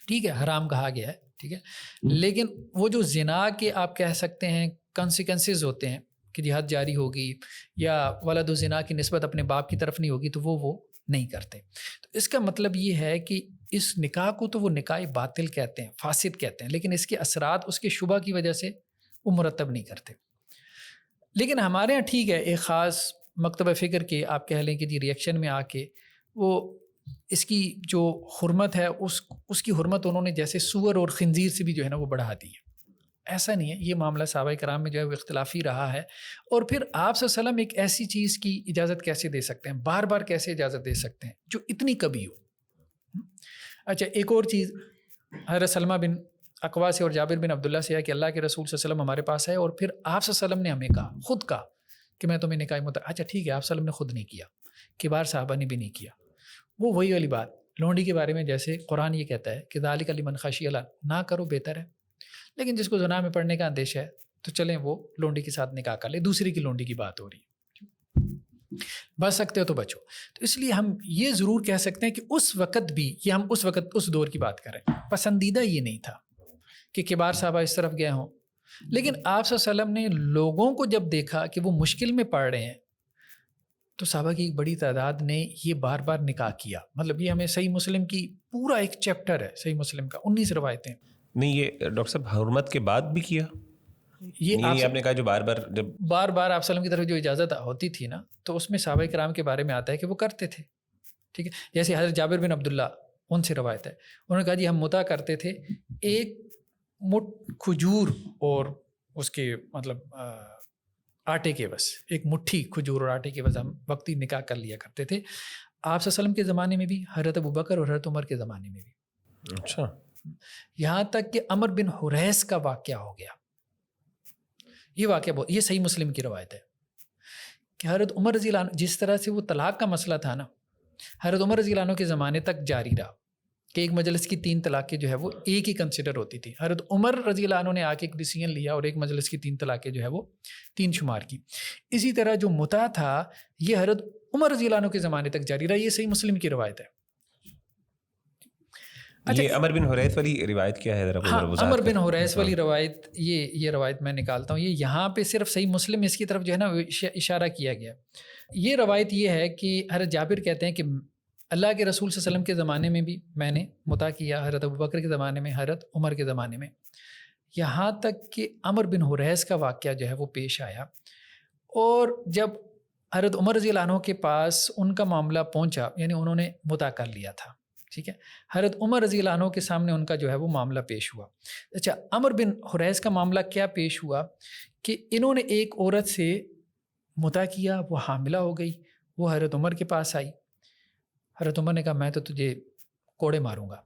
ٹھیک ہے، حرام کہا گیا ہے، ٹھیک ہے، لیکن وہ جو زنا کے آپ کہہ سکتے ہیں کنسیکوینسز ہوتے ہیں کہ جی حد جاری ہوگی یا ولد الزنا کی نسبت اپنے باپ کی طرف نہیں ہوگی تو وہ نہیں کرتے۔ تو اس کا مطلب یہ ہے کہ اس نکاح کو تو وہ نکاح باطل کہتے ہیں، فاسد کہتے ہیں، لیکن اس کے اثرات اس کے شبہ کی وجہ سے وہ مرتب نہیں کرتے۔ لیکن ہمارے ہاں ٹھیک ہے، ایک خاص مکتبہ فکر کے آپ کہہ لیں کہ جی ریئیکشن میں آ کے وہ اس کی جو حرمت ہے اس کی حرمت انہوں نے جیسے سور اور خنزیر سے بھی جو ہے نا وہ بڑھا دی ہے۔ ایسا نہیں ہے، یہ معاملہ صحابہ کرام میں جو ہے وہ اختلافی رہا ہے، اور پھر آپ صلی اللہ علیہ وسلم ایک ایسی چیز کی اجازت کیسے دے سکتے ہیں، بار بار کیسے اجازت دے سکتے ہیں جو اتنی کبھی ہو۔ اچھا ایک اور چیز حضرت سلمہ بن اقوا سے اور جابر بن عبداللہ سے ہے کہ اللہ کے رسول صلی اللہ علیہ وسلم ہمارے پاس ہے اور پھر آپ صلی اللہ علیہ وسلم نے ہمیں کہا، خود کہا کہ میں تمہیں نکاح متع۔ اچھا ٹھیک ہے، آپ صلی اللہ علیہ وسلم نے خود نہیں کیا، کبار صحابہ نے بھی نہیں کیا، وہ وہی والی بات لونڈی کے بارے میں جیسے قرآن یہ کہتا ہے کہ ذالک لمن خشی اللہ، نہ کرو بہتر ہے، لیکن جس کو زنا میں پڑنے کا اندیشہ ہے تو چلیں وہ لونڈی کے ساتھ نکاح کر لے، دوسری کی لونڈی کی بات ہو رہی ہے۔ بچ سکتے ہو تو بچو. تو اس لیے ہم یہ ضرور کہہ سکتے ہیں کہ اس وقت بھی، یہ ہم اس وقت اس دور کی بات کریں، پسندیدہ یہ نہیں تھا کہ کبار صحابہ اس طرف گئے ہوں. لیکن آپ صلی اللہ علیہ وسلم نے لوگوں کو جب دیکھا کہ وہ مشکل میں پڑ رہے ہیں تو صحابہ کی ایک بڑی تعداد نے یہ بار بار نکاح کیا. مطلب یہ ہمیں صحیح مسلم کی پورا ایک چیپٹر ہے صحیح مسلم کا، 19 روایتیں. نہیں یہ ڈاکٹر صاحب حرمت کے بعد بھی کیا؟ یہ آپ نے کہا جو بار بار جب بار بار آپ وسلم کی طرف جو اجازت ہوتی تھی نا، تو اس میں صحابہ کرام کے بارے میں آتا ہے کہ وہ کرتے تھے. ٹھیک ہے، جیسے حضرت جابر بن عبداللہ، ان سے روایت ہے، انہوں نے کہا جی ہم متع کرتے تھے ایک مٹھ کھجور اور اس کے مطلب آٹے کے بس، ایک مٹھی کھجور اور آٹے کے بس ہم وقتی نکاح کر لیا کرتے تھے. آپ صلی اللہ علیہ وسلم کے زمانے میں بھی، حضرت ابوبکر اور حضرت عمر کے زمانے میں بھی. اچھا، یہاں تک کہ عمر بن حریث کا واقعہ ہو گیا. یہ واقعہ یہ صحیح مسلم کی روایت ہے کہ حضرت عمر رضی اللہ عنہ، جس طرح سے وہ طلاق کا مسئلہ تھا نا، حضرت عمر رضی اللہ عنہ کے زمانے تک جاری رہا کہ ایک مجلس کی 3 طلاقیں جو ہے وہ ایک ہی کنسیڈر ہوتی تھی. حضرت عمر رضی اللہ عنہ نے آ کے ایک ڈیسیژن لیا اور ایک مجلس کی 3 طلاقیں جو ہے وہ 3 شمار کی. اسی طرح جو متع تھا یہ حضرت عمر رضی اللہ عنہ کے زمانے تک جاری رہا. یہ صحیح مسلم کی روایت ہے. یہ عمر بن حریث والی روایت کیا ہے؟ ہاں، عمر بن حریث والی روایت، یہ روایت میں نکالتا ہوں. یہ یہاں پہ صرف صحیح مسلم اس کی طرف جو ہے نا اشارہ کیا گیا. یہ روایت یہ ہے کہ حضرت جابر کہتے ہیں کہ اللہ کے رسول صلی اللہ علیہ وسلم کے زمانے میں بھی میں نے متع کیا، حضرت ابوبکر کے زمانے میں، حضرت عمر کے زمانے میں، یہاں تک کہ عمر بن حریث کا واقعہ جو ہے وہ پیش آیا. اور جب حضرت عمر رضی اللہ عنہ کے پاس ان کا معاملہ پہنچا، یعنی انہوں نے متع کر لیا تھا، ٹھیک ہے، حضرت عمر رضی اللہ عنہ کے سامنے ان کا جو ہے وہ معاملہ پیش ہوا. اچھا، عمر بن حریث کا معاملہ کیا پیش ہوا کہ انہوں نے ایک عورت سے متع کیا، وہ حاملہ ہو گئی، وہ حضرت عمر کے پاس آئی. حضرت عمر نے کہا میں تو تجھے کوڑے ماروں گا.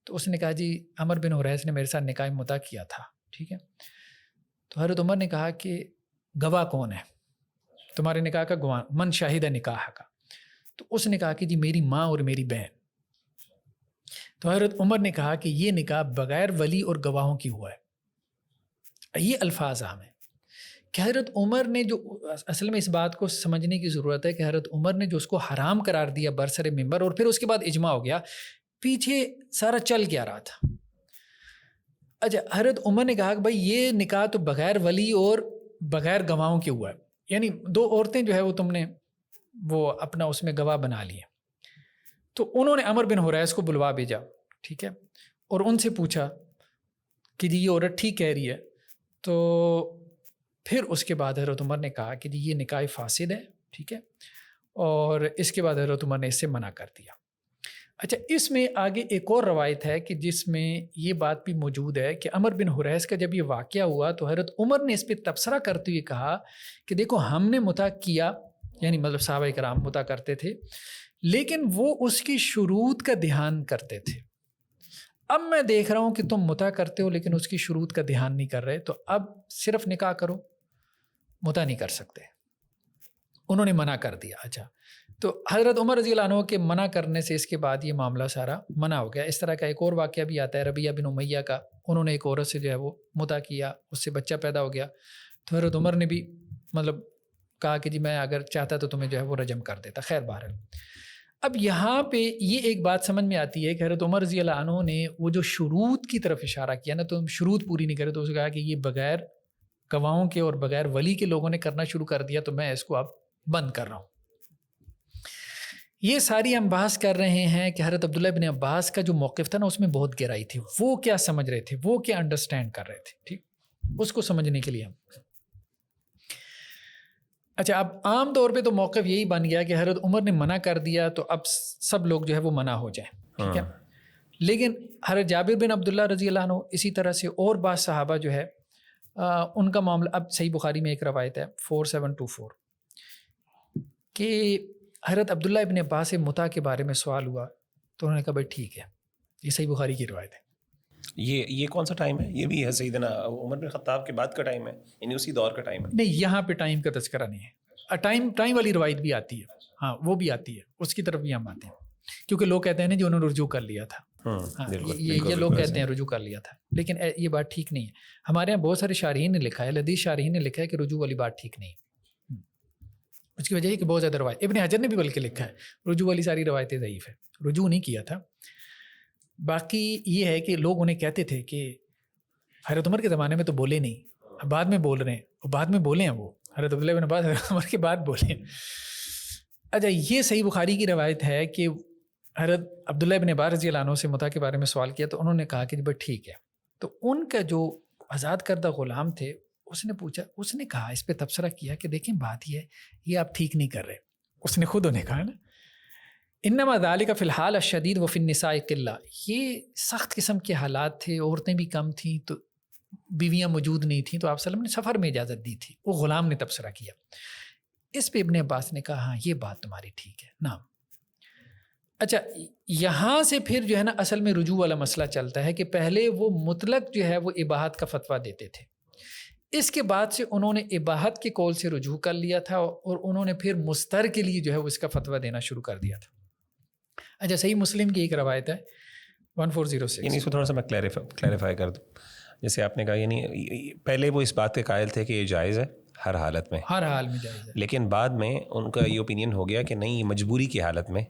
تو اس نے کہا جی عمر بن حریث نے میرے ساتھ نکاح متع کیا تھا، ٹھیک ہے. تو حضرت عمر نے کہا کہ گواہ کون ہے تمہارے نکاح کا؟ گواہ من شاہدہ نکاح کا. تو اس نے کہا کہ جی میری ماں اور میری بہن. تو حضرت عمر نے کہا کہ یہ نکاح بغیر ولی اور گواہوں کی ہوا ہے. یہ الفاظ عام ہیں کہ حضرت عمر نے جو، اصل میں اس بات کو سمجھنے کی ضرورت ہے کہ حضرت عمر نے جو اس کو حرام قرار دیا برسر منبر، اور پھر اس کے بعد اجماع ہو گیا، پیچھے سارا چل کیا رہا تھا. اچھا، حضرت عمر نے کہا کہ بھائی یہ نکاح تو بغیر ولی اور بغیر گواہوں کے ہوا ہے، یعنی 2 عورتیں جو ہے وہ تم نے وہ اپنا اس میں گواہ بنا لیے. تو انہوں نے عمر بن حریث کو بلوا بھیجا، ٹھیک ہے، اور ان سے پوچھا کہ جی یہ عورت ٹھیک کہہ رہی ہے. تو پھر اس کے بعد حضرت عمر نے کہا کہ جی یہ نکاح فاسد ہے، ٹھیک ہے، اور اس کے بعد حضرت عمر نے اس سے منع کر دیا. اچھا، اس میں آگے ایک اور روایت ہے کہ جس میں یہ بات بھی موجود ہے کہ عمر بن حریث کا جب یہ واقعہ ہوا تو حضرت عمر نے اس پہ تبصرہ کرتے ہوئے کہا کہ دیکھو ہم نے متع کیا، یعنی مطلب صحابہ کرام متع کرتے تھے، لیکن وہ اس کی شروط کا دھیان کرتے تھے. اب میں دیکھ رہا ہوں کہ تم متع کرتے ہو لیکن اس کی شروط کا دھیان نہیں کر رہے، تو اب صرف نکاح کرو، متع نہیں کر سکتے. انہوں نے منع کر دیا. اچھا، تو حضرت عمر رضی اللہ عنہ کے منع کرنے سے اس کے بعد یہ معاملہ سارا منع ہو گیا. اس طرح کا ایک اور واقعہ بھی آتا ہے ربیعہ بن امیہ کا. انہوں نے ایک عورت سے جو ہے وہ متع کیا، اس سے بچہ پیدا ہو گیا. تو حضرت عمر نے بھی مطلب کہا کہ جی میں اگر چاہتا تو تمہیں جو ہے وہ رجم کر دیتا. خیر بہرحال اب یہاں پہ یہ ایک بات سمجھ میں آتی ہے کہ حضرت عمر رضی اللہ عنہ نے وہ جو شروط کی طرف اشارہ کیا نا، تو ہم شروط پوری نہیں کرے، تو اس نے کہا کہ یہ بغیر گواہوں کے اور بغیر ولی کے لوگوں نے کرنا شروع کر دیا، تو میں اس کو اب بند کر رہا ہوں. یہ ساری ہم بحث کر رہے ہیں کہ حضرت عبداللہ بن عباس کا جو موقف تھا نا، اس میں بہت گہرائی تھی. وہ کیا سمجھ رہے تھے، وہ کیا انڈرسٹینڈ کر رہے تھے، ٹھیک، اس کو سمجھنے کے لیے ہم. اچھا، اب عام طور پہ تو موقف یہی بن گیا کہ حضرت عمر نے منع کر دیا تو اب سب لوگ جو ہے وہ منع ہو جائیں، ٹھیک ہے. لیکن حضرت جابر بن عبداللہ رضی اللہ عنہ، اسی طرح سے اور بعض صحابہ جو ہے ان کا معاملہ، اب صحیح بخاری میں ایک روایت ہے 4724 کہ حضرت عبداللہ ابن عباس سے متع کے بارے میں سوال ہوا تو انہوں نے کہا بھائی ٹھیک ہے. یہ صحیح بخاری کی روایت ہے. یہ کون سا ٹائم ہے؟ یہ بھی ہے سیدنا عمر بن خطاب کے بعد کا ٹائم ہے، یعنی اسی دور کا ٹائم ہے؟ نہیں، یہاں پہ ٹائم کا تذکرہ نہیں ہے. ٹائم والی روایت بھی آتی ہے، ہاں وہ بھی آتی ہے، اس کی طرف بھی ہم آتے ہیں، کیونکہ لوگ کہتے ہیں نا جو انہوں نے رجوع کر لیا تھا. ہاں، یہ لوگ کہتے ہیں رجوع کر لیا تھا، لیکن یہ بات ٹھیک نہیں ہے. ہمارے یہاں بہت سارے شارحین نے لکھا ہے، حدیث شارحین نے لکھا ہے کہ رجوع والی بات ٹھیک نہیں. اس کی وجہ یہ کہ بہت زیادہ روایت، ابن حجر نے بھی بلکہ لکھا ہے رجوع والی ساری روایتیں ضعیف ہے، رجوع نہیں کیا تھا۔ باقی یہ ہے کہ لوگ انہیں کہتے تھے کہ حضرت عمر کے زمانے میں تو بولے نہیں، اب بعد میں بول رہے ہیں، اور بعد میں بولے ہیں وہ حضرت عبداللہ بن عباس حضرت عمر کے بعد بولے ہیں۔ اچھا، یہ صحیح بخاری کی روایت ہے کہ حضرت عبداللہ بن عباس رضی اللہ عنہ سے متع کے بارے میں سوال کیا تو انہوں نے کہا کہ جی بھائی ٹھیک ہے، تو ان کا جو آزاد کردہ غلام تھے اس نے پوچھا، اس نے کہا، اس پہ تبصرہ کیا کہ دیکھیں بات یہ ہے، یہ آپ ٹھیک نہیں کر رہے۔ اس نے خود انہیں کہا نا، انما ذالک فی الحال الشدید وفی النساء قلہ، یہ سخت قسم کے حالات تھے، عورتیں بھی کم تھیں تو بیویاں موجود نہیں تھیں، تو آپ صلی اللہ علیہ وسلم نے سفر میں اجازت دی تھی۔ وہ غلام نے تبصرہ کیا، اس پہ ابن عباس نے کہا ہاں یہ بات تمہاری ٹھیک ہے نعم۔ اچھا، یہاں سے پھر جو ہے نا اصل میں رجوع والا مسئلہ چلتا ہے کہ پہلے وہ مطلق جو ہے وہ اباحت کا فتویٰ دیتے تھے، اس کے بعد سے انہوں نے اباحت کے قول سے رجوع کر لیا تھا اور انہوں نے پھر مستر کے لیے جو ہے وہ اس کا فتویٰ دینا شروع کر دیا تھا۔ اچھا، صحیح مسلم کی ایک روایت ہے 1406، یعنی اس کو تھوڑا سا میں کلیریفائی کر دوں، جیسے آپ نے کہا یعنی پہلے وہ اس بات کے قائل تھے کہ یہ جائز ہے ہر حالت میں، ہر حال میں جائز ہے، لیکن بعد میں ان کا یہ اوپینین ہو گیا کہ نہیں، مجبوری کی حالت میں،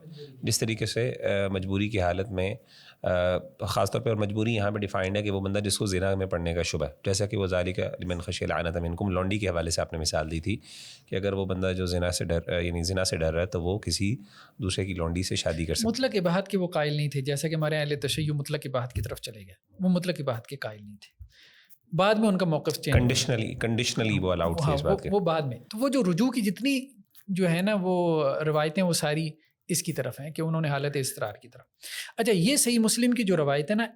جس طریقے سے مجبوری کی حالت میں خاص طور پہ، اور مجبوری یہاں پہ ڈیفائنڈ ہے کہ وہ بندہ جس کو زنا میں پڑنے کا شبہ ہے، جیسا کہ وہ ذالک لمن خشی العنۃ منکم، لونڈی کے حوالے سے آپ نے مثال دی تھی کہ اگر وہ بندہ جو زنا سے ڈر رہا ہے تو وہ کسی دوسرے کی لونڈی سے شادی کر سکتا ہے۔ مطلق اباحت کے وہ قائل نہیں تھے، جیسا کہ ہمارے اہل تشیع مطلق اباحت کی طرف چلے گئے، وہ مطلق اباحت کے قائل نہیں تھے، بعد میں ان کا موقف چینج، کنڈیشنلی وہ الاؤڈ تھے اس بات کے، وہ بعد میں۔ تو وہ جو رجوع کی جتنی جو ہے نا وہ روایتیں وہ ساری اس کی طرف ہیں کہ انہوں نے حالت اضطرار کی طرف۔ اچھا، یہ صحیح مسلم کی جو روایت ہے نا،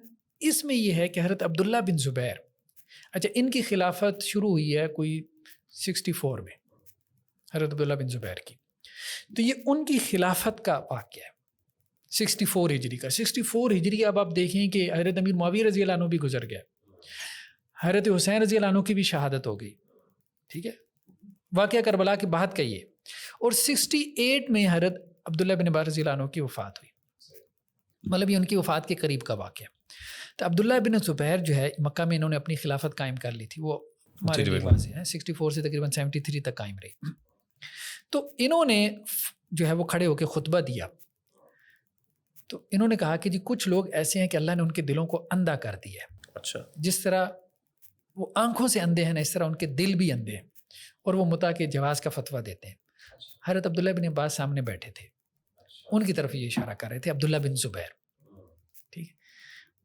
اس میں یہ ہے کہ حضرت عبداللہ بن زبیر، اچھا ان کی خلافت شروع ہوئی ہے کوئی 64 میں، حضرت عبداللہ بن زبیر کی، تو یہ ان کی خلافت کا واقعہ ہے 64 ہجری کا۔ 64 ہجری اب آپ دیکھیں کہ حضرت امیر معاویہ رضی اللہ عنہ بھی گزر گیا، حضرت حسین رضی اللہ عنہ کی بھی شہادت ہو گئی، ٹھیک ہے، واقعہ کربلا کے بعد کا یہ، اور 68 میں حضرت عبداللہ بن عباس رضی اللہ عنہ کی وفات ہوئی، مطلب یہ ان کی وفات کے قریب کا واقعہ۔ تو عبداللہ بن زبیر جو ہے مکہ میں انہوں نے اپنی خلافت قائم کر لی تھی، وہ ہمارے لیے واضح ہے، 64 سے تقریباً 73 تک قائم رہی۔ تو انہوں نے جو ہے وہ کھڑے ہو کے خطبہ دیا، تو انہوں نے کہا کہ جی کچھ لوگ ایسے ہیں کہ اللہ نے ان کے دلوں کو اندھا کر دیا ہے، اچھا، جس طرح وہ آنکھوں سے اندھے ہیں نا، اس طرح ان کے دل بھی اندھے ہیں، اور وہ متع کے جواز کا فتویٰ دیتے ہیں۔ حضرت عبداللہ بن عباس سامنے بیٹھے تھے، ان کی طرف یہ اشارہ کر رہے تھے، عبداللہ بن زبیر، ٹھیک ہے،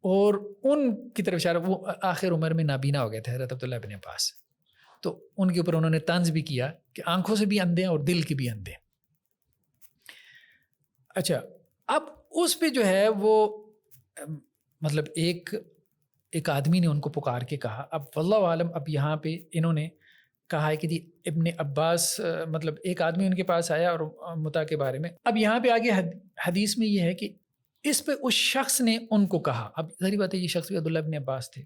اور ان کی طرف اشارہ، وہ آخر عمر میں نابینا ہو گئے تھے حضرت عبداللہ بن عباس، تو ان کے اوپر انہوں نے طنز بھی کیا کہ آنکھوں سے بھی اندھے ہیں اور دل کی بھی اندھے ہیں۔ اچھا، اب اس پہ جو ہے وہ مطلب ایک آدمی نے ان کو پکار کے کہا، اب واللہ عالم، اب یہاں پہ انہوں نے کہا ہے کہ جی ابن عباس، مطلب ایک آدمی ان کے پاس آیا اور متع کے بارے میں، اب یہاں پہ آگے حدیث میں یہ ہے کہ اس پہ اس شخص نے ان کو کہا، اب ظاہری بات ہے یہ شخص بھی عبداللہ بن عباس تھے،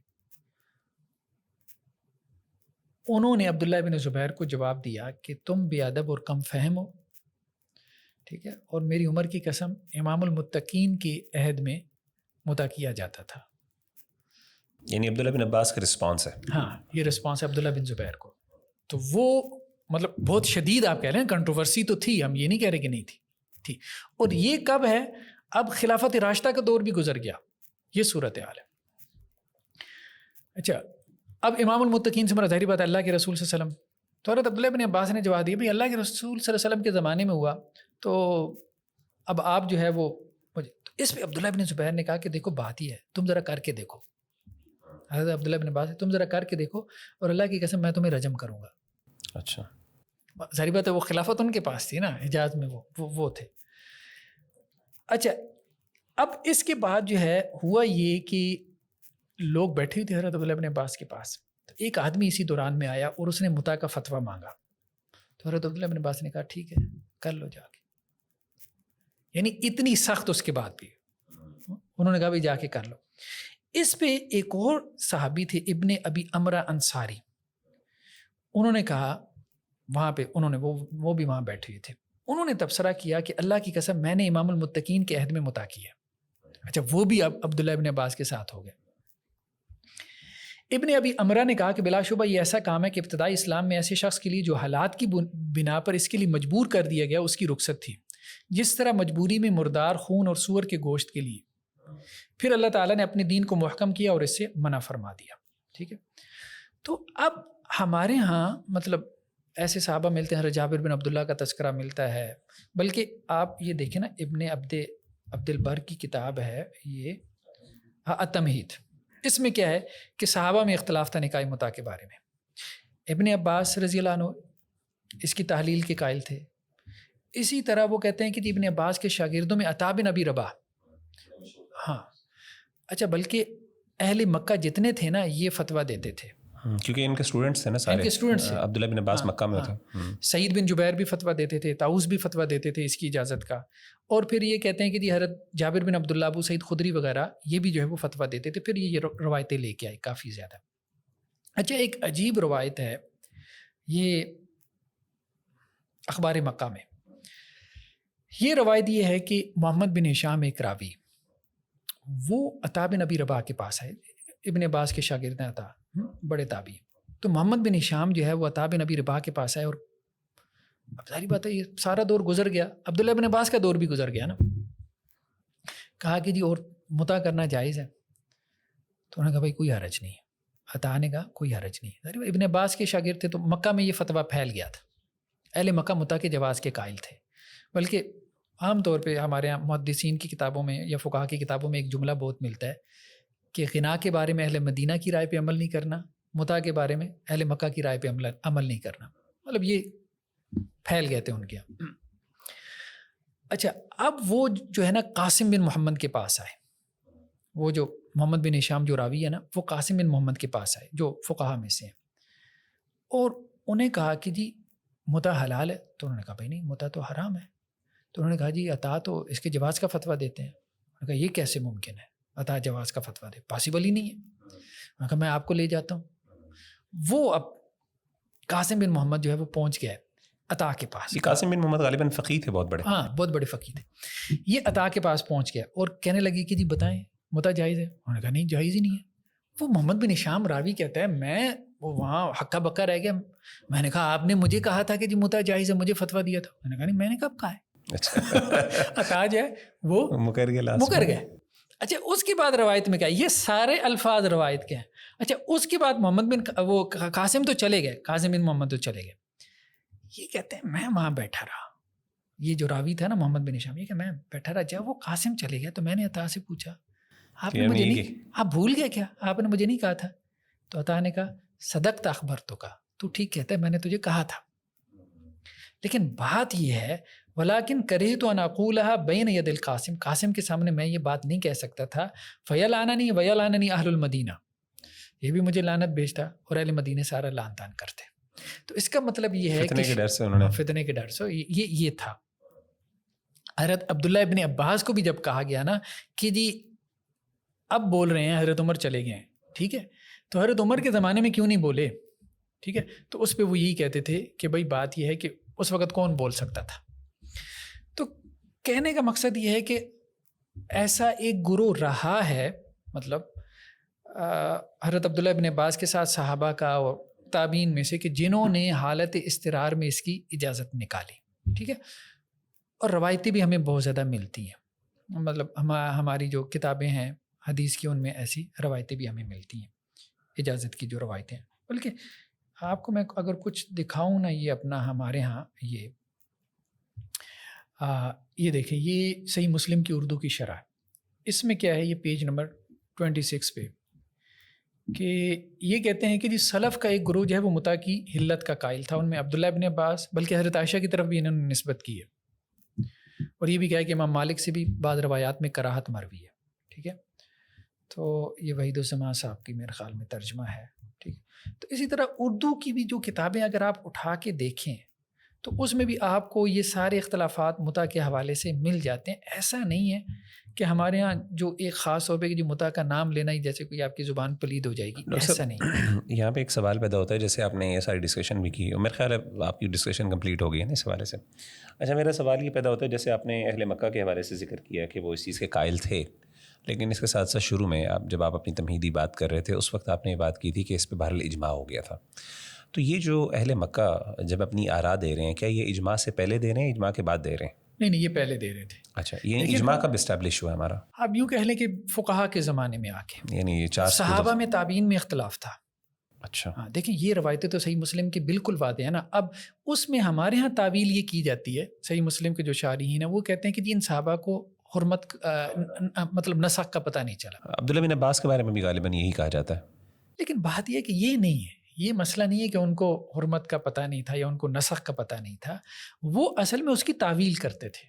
انہوں نے عبداللہ بن زبیر کو جواب دیا کہ تم بے ادب اور کم فہم ہو، ٹھیک ہے، اور میری عمر کی قسم امام المتقین کے عہد میں متع کیا جاتا تھا۔ یعنی عبداللہ بن عباس کا رسپانس ہے، ہاں، یہ رسپانس ہے عبداللہ بن زبیر کو۔ تو وہ مطلب بہت شدید، آپ کہہ رہے ہیں کنٹروورسی تو تھی، ہم یہ نہیں کہہ رہے کہ نہیں تھی، اور یہ کب ہے؟ اب خلافت راشدہ کا دور بھی گزر گیا، یہ صورتحال ہے۔ اچھا، اب امام المتقین سے مراد ظاہری بات ہے اللہ کے رسول صلی اللہ علیہ وسلم، تو حضرت عبداللہ بن عباس نے جواب دیا بھائی اللہ کے رسول صلی اللہ علیہ وسلم کے زمانے میں ہوا، تو اب آپ جو ہے وہ مجھے، تو اس پہ عبداللہ بن زبیر نے کہا کہ دیکھو بات ہی ہے، تم ذرا کر کے دیکھو، حضرت عبداللہ بن عباس تم ذرا کر کے دیکھو اور اللہ کی قسم میں تمہیں رجم کروں گا۔ اچھا، ظاہری بات ہے وہ خلافت ان کے پاس تھی نا، حجاز میں وہ تھے۔ اچھا، اب اس کے بعد جو ہے ہوا یہ کہ لوگ بیٹھے ہوئے تھے حضرت عبداللہ بن عباس کے پاس، تو ایک آدمی اسی دوران میں آیا اور اس نے متع کا فتویٰ مانگا، تو حضرت عبداللہ بن عباس نے کہا ٹھیک ہے کر لو جا کے، یعنی اتنی سخت اس کے بعد بھی انہوں نے کہا بھائی جا کے کر لو۔ اس پہ ایک اور صحابی تھے ابن ابی امرہ انصاری، انہوں نے کہا وہاں پہ انہوں نے وہ بھی وہاں بیٹھے ہوئے تھے، انہوں نے تبصرہ کیا کہ اللہ کی قسم میں نے امام المتقین کے عہد میں متع کیا۔ اچھا، وہ بھی اب عبداللہ بن عباس کے ساتھ ہو گئے۔ ابن ابی امرہ نے کہا کہ بلا شبہ یہ ایسا کام ہے کہ ابتدائی اسلام میں ایسے شخص کے لیے جو حالات کی بنا پر اس کے لیے مجبور کر دیا گیا اس کی رخصت تھی، جس طرح مجبوری میں مردار خون اور سور کے گوشت کے لیے. پھر اللہ تعالیٰ نے اپنے دین کو محکم کیا اور اس سے منع فرما دیا. ٹھیک ہے، تو اب ہمارے ہاں مطلب ایسے صحابہ ملتے ہیں، حضرت جابر بن عبداللہ کا تذکرہ ملتا ہے، بلکہ آپ یہ دیکھیں نا ابن عبد البر کی کتاب ہے یہ التمہید، اس میں کیا ہے کہ صحابہ میں اختلاف تھا نکاح متع کے بارے میں. ابن عباس رضی اللہ عنہ اس کی تحلیل کے قائل تھے. اسی طرح وہ کہتے ہیں کہ ابن عباس کے شاگردوں میں عطا بن ابی رباح، ہاں اچھا، بلکہ اہل مکہ جتنے تھے نا یہ فتویٰ دیتے تھے کیونکہ ان کے اسٹوڈنٹس تھے نا سارے، ان کے اسٹوڈنٹس تھے. عبداللہ بن عباس مکہ میں تھے. سعید بن جبیر بھی فتویٰ دیتے تھے، طاؤس بھی فتویٰ دیتے تھے اس کی اجازت کا. اور پھر یہ کہتے ہیں کہ جی حضرت جابر بن عبداللہ، ابو سعید خدری وغیرہ یہ بھی جو ہے وہ فتویٰ دیتے تھے. پھر یہ روایتیں لے کے آئے کافی زیادہ. اچھا، ایک عجیب روایت ہے یہ اخبار مکہ میں. یہ روایت یہ ہے کہ محمد بن ہشام ایک راوی وہ عطا بن ابی رباح کے پاس ہے، ابن عباس کے شاگرد ہیں عطا، بڑے تابعی. تو محمد بن ہشام جو ہے وہ عطا بن ابی رباح کے پاس ہے، اور اب ظاہری بات ہے یہ سارا دور گزر گیا، عبداللہ بن عباس کا دور بھی گزر گیا نا. کہا کہ جی اور متع کرنا جائز ہے؟ تو انہوں نے کہا بھائی کوئی حرج نہیں. عطا نے کہا کوئی حرج نہیں. ابن عباس کے شاگرد تھے تو مکہ میں یہ فتویٰ پھیل گیا تھا، اہل مکہ متع کے جواز کے قائل تھے. بلکہ عام طور پہ ہمارے یہاں محدثین کی کتابوں میں یا فقہا کی کتابوں میں ایک جملہ بہت ملتا ہے کہ غنا کے بارے میں اہل مدینہ کی رائے پہ عمل نہیں کرنا، متع کے بارے میں اہل مکہ کی رائے پہ عمل نہیں کرنا. مطلب یہ پھیل گئے تھے ان کے یہاں. اچھا، اب وہ جو ہے نا قاسم بن محمد کے پاس آئے، وہ جو محمد بن ہشام جو راوی ہے نا وہ قاسم بن محمد کے پاس آئے جو فقہا میں سے ہیں، اور انہیں کہا کہ جی متع حلال ہے؟ تو انہوں نے کہا بھائی نہیں، متع تو حرام ہے. تو انہوں نے کہا جی عطا تو اس کے جواز کا فتویٰ دیتے ہیں. انہوں نے کہا یہ کیسے ممکن ہے عطا جواز کا فتویٰ دے، پاسبل ہی نہیں ہے. انہوں نے کہا میں آپ کو لے جاتا ہوں. وہ اب قاسم بن محمد جو ہے وہ پہنچ گیا ہے عطا کے پاس. قاسم بن محمد غالباً فقیہ تھے، بہت بڑے، ہاں بہت بڑے فقیہ تھے. یہ عطا کے پاس پہنچ گیا اور کہنے لگی کہ جی بتائیں متع جائز ہے؟ انہوں نے کہا نہیں جائز ہی نہیں ہے. وہ محمد بن ہشام راوی کہتا ہے میں وہاں ہکا بکا رہ گیا. میں نے کہا آپ نے مجھے کہا تھا کہ جی متع جائز ہے، مجھے فتویٰ دیا تھا. میں نے کہا نہیں، میں نے کب کہا ہے. عطا جو ہے وہ مکر گئے. اچھا، اس کے بعد روایت میں کیا، یہ سارے الفاظ روایت کے ہیں. اچھا، اس کے بعد محمد بن وہ قاسم تو چلے گئے، قاسم بن محمد تو چلے گئے. یہ کہتے ہیں میں وہاں بیٹھا رہا، یہ جو راوی تھا نا محمد بن ہشام، یہ کہ میں بیٹھا رہا. جب وہ قاسم چلے گیا تو میں نے عطا سے پوچھا آپ نے مجھے نہیں، آپ بھول گئے کیا، آپ نے مجھے نہیں کہا تھا؟ تو عطا نے کہا صدقت اخبرتک کا، تو ٹھیک کہتا ہے میں نے تجھے کہا تھا، لیکن بات یہ ہے ولیکن کریہت ان اقولها بین ید القاسم، قاسم کے سامنے میں یہ بات نہیں کہہ سکتا تھا. فیلعننی ویلعننی اہل المدینہ، یہ بھی مجھے لعنت بھیجتا اور اہل مدینہ سارا لعن طعن کرتے. تو اس کا مطلب یہ ہے فتنے کہ کے ڈر سے انہوں نے، فتنے کے ڈر سے یہ تھا. حضرت عبداللہ ابن عباس کو بھی جب کہا گیا نا کہ جی اب بول رہے ہیں حضرت عمر چلے گئے ہیں، ٹھیک ہے، تو حضرت عمر کے زمانے میں کیوں نہیں بولے؟ ٹھیک ہے، تو اس پہ وہ یہی کہتے تھے کہ بھائی بات یہ ہے کہ اس وقت کون بول سکتا تھا. تو کہنے کا مقصد یہ ہے کہ ایسا ایک گروہ رہا ہے، مطلب حضرت عبداللہ ابن عباس کے ساتھ صحابہ کا اور تابعین میں سے، کہ جنہوں نے حالت اضطرار میں اس کی اجازت نکالی. ٹھیک ہے، اور روایتیں بھی ہمیں بہت زیادہ ملتی ہیں، مطلب ہماری جو کتابیں ہیں حدیث کی ان میں ایسی روایتیں بھی ہمیں ملتی ہیں، اجازت کی جو روایتیں ہیں. بلکہ آپ کو میں اگر کچھ دکھاؤں نا، یہ اپنا ہمارے ہاں یہ دیکھیں، یہ صحیح مسلم کی اردو کی شرح، اس میں کیا ہے، یہ پیج نمبر 26 پہ، کہ یہ کہتے ہیں کہ جی سلف کا ایک گروہ جو ہے وہ متع کی حلت کا قائل تھا. ان میں عبداللہ ابن عباس، بلکہ حضرت عائشہ کی طرف بھی انہوں نے نسبت کی ہے، اور یہ بھی کہا کہ امام مالک سے بھی بعض روایات میں کراہت مروی ہے. ٹھیک ہے، تو یہ وحید الزمان صاحب کی میرے خیال میں ترجمہ ہے. ٹھیک ہے، تو اسی طرح اردو کی بھی جو کتابیں اگر آپ اٹھا کے دیکھیں تو اس میں بھی آپ کو یہ سارے اختلافات متع کے حوالے سے مل جاتے ہیں. ایسا نہیں ہے کہ ہمارے ہاں جو ایک خاص طور پہ جو متع کا نام لینا ہی جیسے کوئی آپ کی زبان پلید ہو جائے گی، ایسا نہیں. یہاں پہ ایک سوال پیدا ہوتا ہے، جیسے آپ نے یہ ساری ڈسکشن بھی کی، اور میرا خیال ہے آپ کی ڈسکشن کمپلیٹ ہو گئی ہے نا اس حوالے سے. اچھا، میرا سوال یہ پیدا ہوتا ہے، جیسے آپ نے اہل مکہ کے حوالے سے ذکر کیا کہ وہ اس چیز کے قائل تھے، لیکن اس کے ساتھ ساتھ شروع میں جب آپ اپنی تمہیدی بات کر رہے تھے اس وقت آپ نے یہ بات کی تھی کہ اس پہ بہرحال اجماع ہو گیا تھا. تو یہ جو اہل مکہ جب اپنی آراء دے رہے ہیں کیا یہ اجماع سے پہلے دے رہے ہیں اجماع کے بعد دے رہے ہیں؟ نہیں یہ پہلے دے رہے تھے. اچھا یہ اجماع کب اسٹیبلش ہوا ہمارا؟ آپ یوں کہہ لیں کہ فقہا کے زمانے میں آ کے، یعنی 4 صحابہ میں تابعین میں اختلاف تھا. اچھا ہاں دیکھیں یہ روایتیں تو صحیح مسلم کی بالکل واضح ہے نا. اب اس میں ہمارے ہاں تعویل یہ کی جاتی ہے، صحیح مسلم کے جو شارحین ہیں وہ کہتے ہیں کہ جی ان صحابہ کو حرمت مطلب نسخ کا پتہ نہیں چلا. عبداللہ بن عباس کے بارے میں بھی غالباً یہی کہا جاتا ہے. لیکن بات یہ ہے کہ یہ نہیں ہے، یہ مسئلہ نہیں ہے کہ ان کو حرمت کا پتہ نہیں تھا یا ان کو نسخ کا پتہ نہیں تھا. وہ اصل میں اس کی تعویل کرتے تھے.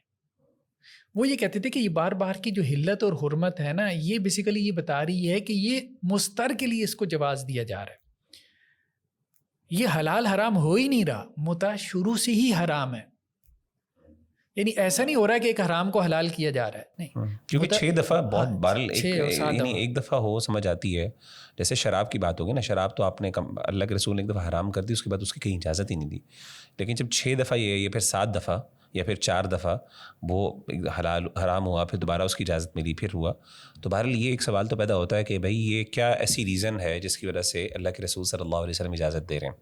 وہ یہ کہتے تھے کہ یہ بار بار کی جو حلت اور حرمت ہے نا، یہ بیسیکلی یہ بتا رہی ہے کہ یہ مستر کے لیے اس کو جواز دیا جا رہا ہے. یہ حلال حرام ہو ہی نہیں رہا، متع شروع سے ہی حرام ہے. یعنی ایسا نہیں ہو رہا ہے کہ ایک حرام کو حلال کیا جا رہا ہے، نہیں. کیونکہ 6 دفعہ بہت بہرحال یعنی ایک دفعہ ہو سمجھ آتی ہے. جیسے شراب کی بات ہوگی نا، شراب تو آپ نے اللہ کے رسول نے ایک دفعہ حرام کر دی، اس کے بعد اس کی کہیں اجازت ہی نہیں دی. لیکن جب 6 دفعہ یہ پھر 7 دفعہ یا پھر 4 دفعہ وہ حلال حرام ہوا، پھر دوبارہ اس کی اجازت ملی، پھر ہوا، تو بہرحال یہ ایک سوال تو پیدا ہوتا ہے کہ بھائی یہ کیا ایسی ریزن ہے جس کی وجہ سے اللہ کے رسول صلی اللہ علیہ وسلم اجازت دے رہے ہیں.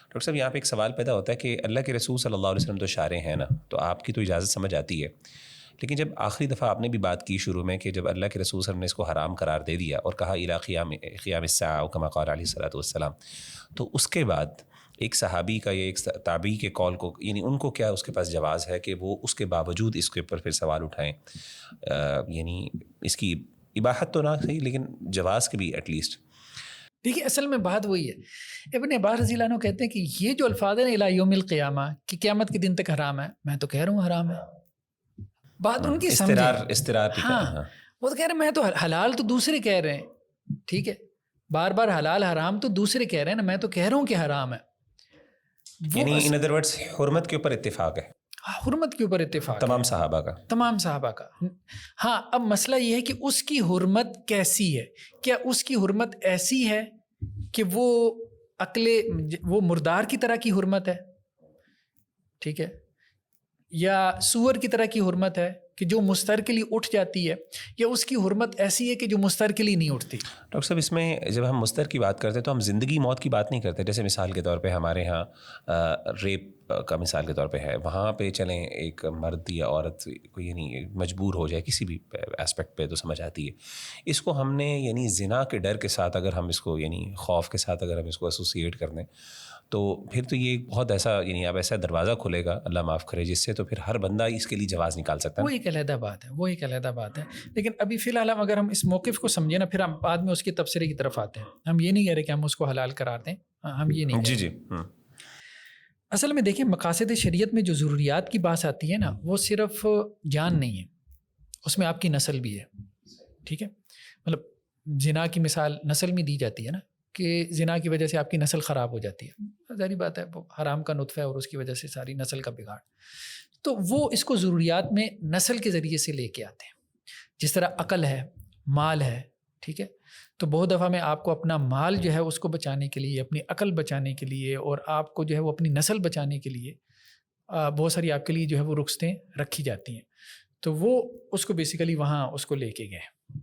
ڈاکٹر صاحب یہاں پہ ایک سوال پیدا ہوتا ہے کہ اللہ کے رسول صلی اللہ علیہ وسلم تو شارع ہیں نا، تو آپ کی تو اجازت سمجھ آتی ہے. لیکن جب آخری دفعہ آپ نے بھی بات کی شروع میں کہ جب اللہ کے رسول صلی اللہ علیہ وسلم نے اس کو حرام قرار دے دیا اور کہا الی قیام الساعہ کما قال علیہ الصلوۃ والسلام، تو اس کے بعد ایک صحابی کا یا ایک تابعی کے کال کو، یعنی ان کو کیا اس کے پاس جواز ہے کہ وہ اس کے باوجود اس کے اوپر پھر سوال اٹھائیں؟ یعنی اس کی اباحت تو نہ صحیح لیکن جواز کے بھی ایٹ لیسٹ. دیکھیے اصل میں بات وہی ہے. ابن عباس رضی اللہ عنہ کہتے ہیں کہ یہ جو الفاظ ہیں الی یوم القیامہ کہ قیامت کے دن تک حرام ہے، میں تو کہہ رہا ہوں حرام ہے. بات ان کی استرار. ہاں وہ تو کہہ رہے ہیں میں تو حلال تو دوسرے کہہ رہے ہیں، ٹھیک ہے، بار بار حلال حرام تو دوسرے کہہ رہے ہیں نا، میں تو کہہ رہا ہوں کہ حرام ہے. یعنی ان ادر ورڈز حرمت کے اوپر اتفاق ہے، حرمت کے اوپر اتفاق تمام ہے، صحابہ کا. ہاں اب مسئلہ یہ ہے کہ اس کی حرمت کیسی ہے. کیا اس کی حرمت ایسی ہے کہ وہ مردار کی طرح کی حرمت ہے، ٹھیک ہے، یا سور کی طرح کی حرمت ہے کہ جو مستر کے لیے اٹھ جاتی ہے، یا اس کی حرمت ایسی ہے کہ جو مستر کے لیے نہیں اٹھتی؟ ڈاکٹر صاحب اس میں جب ہم مستر کی بات کرتے ہیں تو ہم زندگی موت کی بات نہیں کرتے. جیسے مثال کے طور پہ ہمارے ہاں ریپ کا مثال کے طور پہ ہے، وہاں پہ چلیں ایک مرد یا عورت کو یعنی مجبور ہو جائے کسی بھی اسپیکٹ پہ تو سمجھ آتی ہے. اس کو ہم نے یعنی زنا کے ڈر کے ساتھ اگر ہم اس کو یعنی خوف کے ساتھ اگر ہم اس کو ایسوسیٹ کر دیں تو پھر تو یہ بہت ایسا یعنی اب ایسا دروازہ کھلے گا اللہ معاف کرے جس سے تو پھر ہر بندہ اس کے لیے جواز نکال سکتا ہے. وہ ایک علیحدہ بات ہے. لیکن ابھی فی الحال اگر ہم اس موقف کو سمجھیں نا، پھر ہم بعد میں اس کے تبصرے کی طرف آتے ہیں. ہم یہ نہیں کہہ رہے کہ ہم اس کو حلال قرار دیں، ہم یہ نہیں جی. اصل میں دیکھیں مقاصد شریعت میں جو ضروریات کی بات آتی ہے نا، وہ صرف جان نہیں ہے، اس میں آپ کی نسل بھی ہے، ٹھیک ہے. مطلب زنا کی مثال نسل میں دی جاتی ہے نا، کہ زنا کی وجہ سے آپ کی نسل خراب ہو جاتی ہے، ظاہری بات ہے، وہ حرام کا نطفہ ہے اور اس کی وجہ سے ساری نسل کا بگاڑ. تو وہ اس کو ضروریات میں نسل کے ذریعے سے لے کے آتے ہیں. جس طرح عقل ہے، مال ہے، ٹھیک ہے. تو بہت دفعہ میں آپ کو اپنا مال جو ہے اس کو بچانے کے لیے، اپنی عقل بچانے کے لیے، اور آپ کو جو ہے وہ اپنی نسل بچانے کے لیے بہت ساری آپ کے لیے جو ہے وہ رخصتیں رکھی جاتی ہیں. تو وہ اس کو بیسیکلی وہاں اس کو لے کے گئے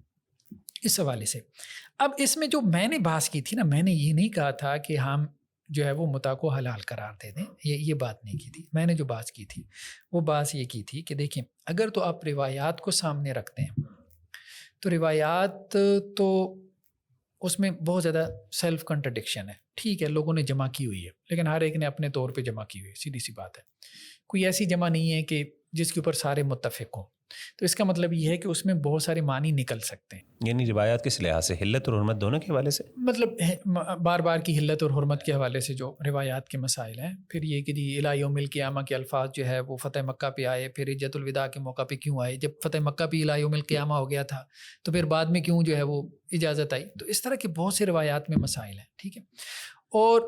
اس حوالے سے. اب اس میں جو میں نے بحث کی تھی نا، میں نے یہ نہیں کہا تھا کہ ہم جو ہے وہ متع کو حلال قرار دے دیں، یہ بات نہیں کی تھی. میں نے جو بات کی تھی وہ بات یہ کی تھی کہ دیکھیں اگر تو آپ روایات کو سامنے رکھتے ہیں تو روایات تو اس میں بہت زیادہ سیلف کنٹرڈکشن ہے. ٹھیک ہے لوگوں نے جمع کی ہوئی ہے، لیکن ہر ایک نے اپنے طور پہ جمع کی ہوئی ہے، سیدھی سی بات ہے. کوئی ایسی جمع نہیں ہے کہ جس کے اوپر سارے متفق ہوں. تو اس کا مطلب یہ ہے کہ اس میں بہت سارے معنی نکل سکتے ہیں. یعنی روایات کس لحاظ سے، حلت اور حرمت دونوں کے حوالے سے؟ مطلب بار بار کی حلت اور حرمت کے حوالے سے جو روایات کے مسائل ہیں. پھر یہ کہ جی الی یوم القیامہ کے الفاظ جو ہے وہ فتح مکہ پہ آئے، پھر حجۃ الوداع کے موقع پہ کیوں آئے؟ جب فتح مکہ پہ الی یوم القیامہ ہو گیا تھا تو پھر بعد میں کیوں جو ہے وہ اجازت آئی؟ تو اس طرح کے بہت سے روایات میں مسائل ہیں، ٹھیک ہے. اور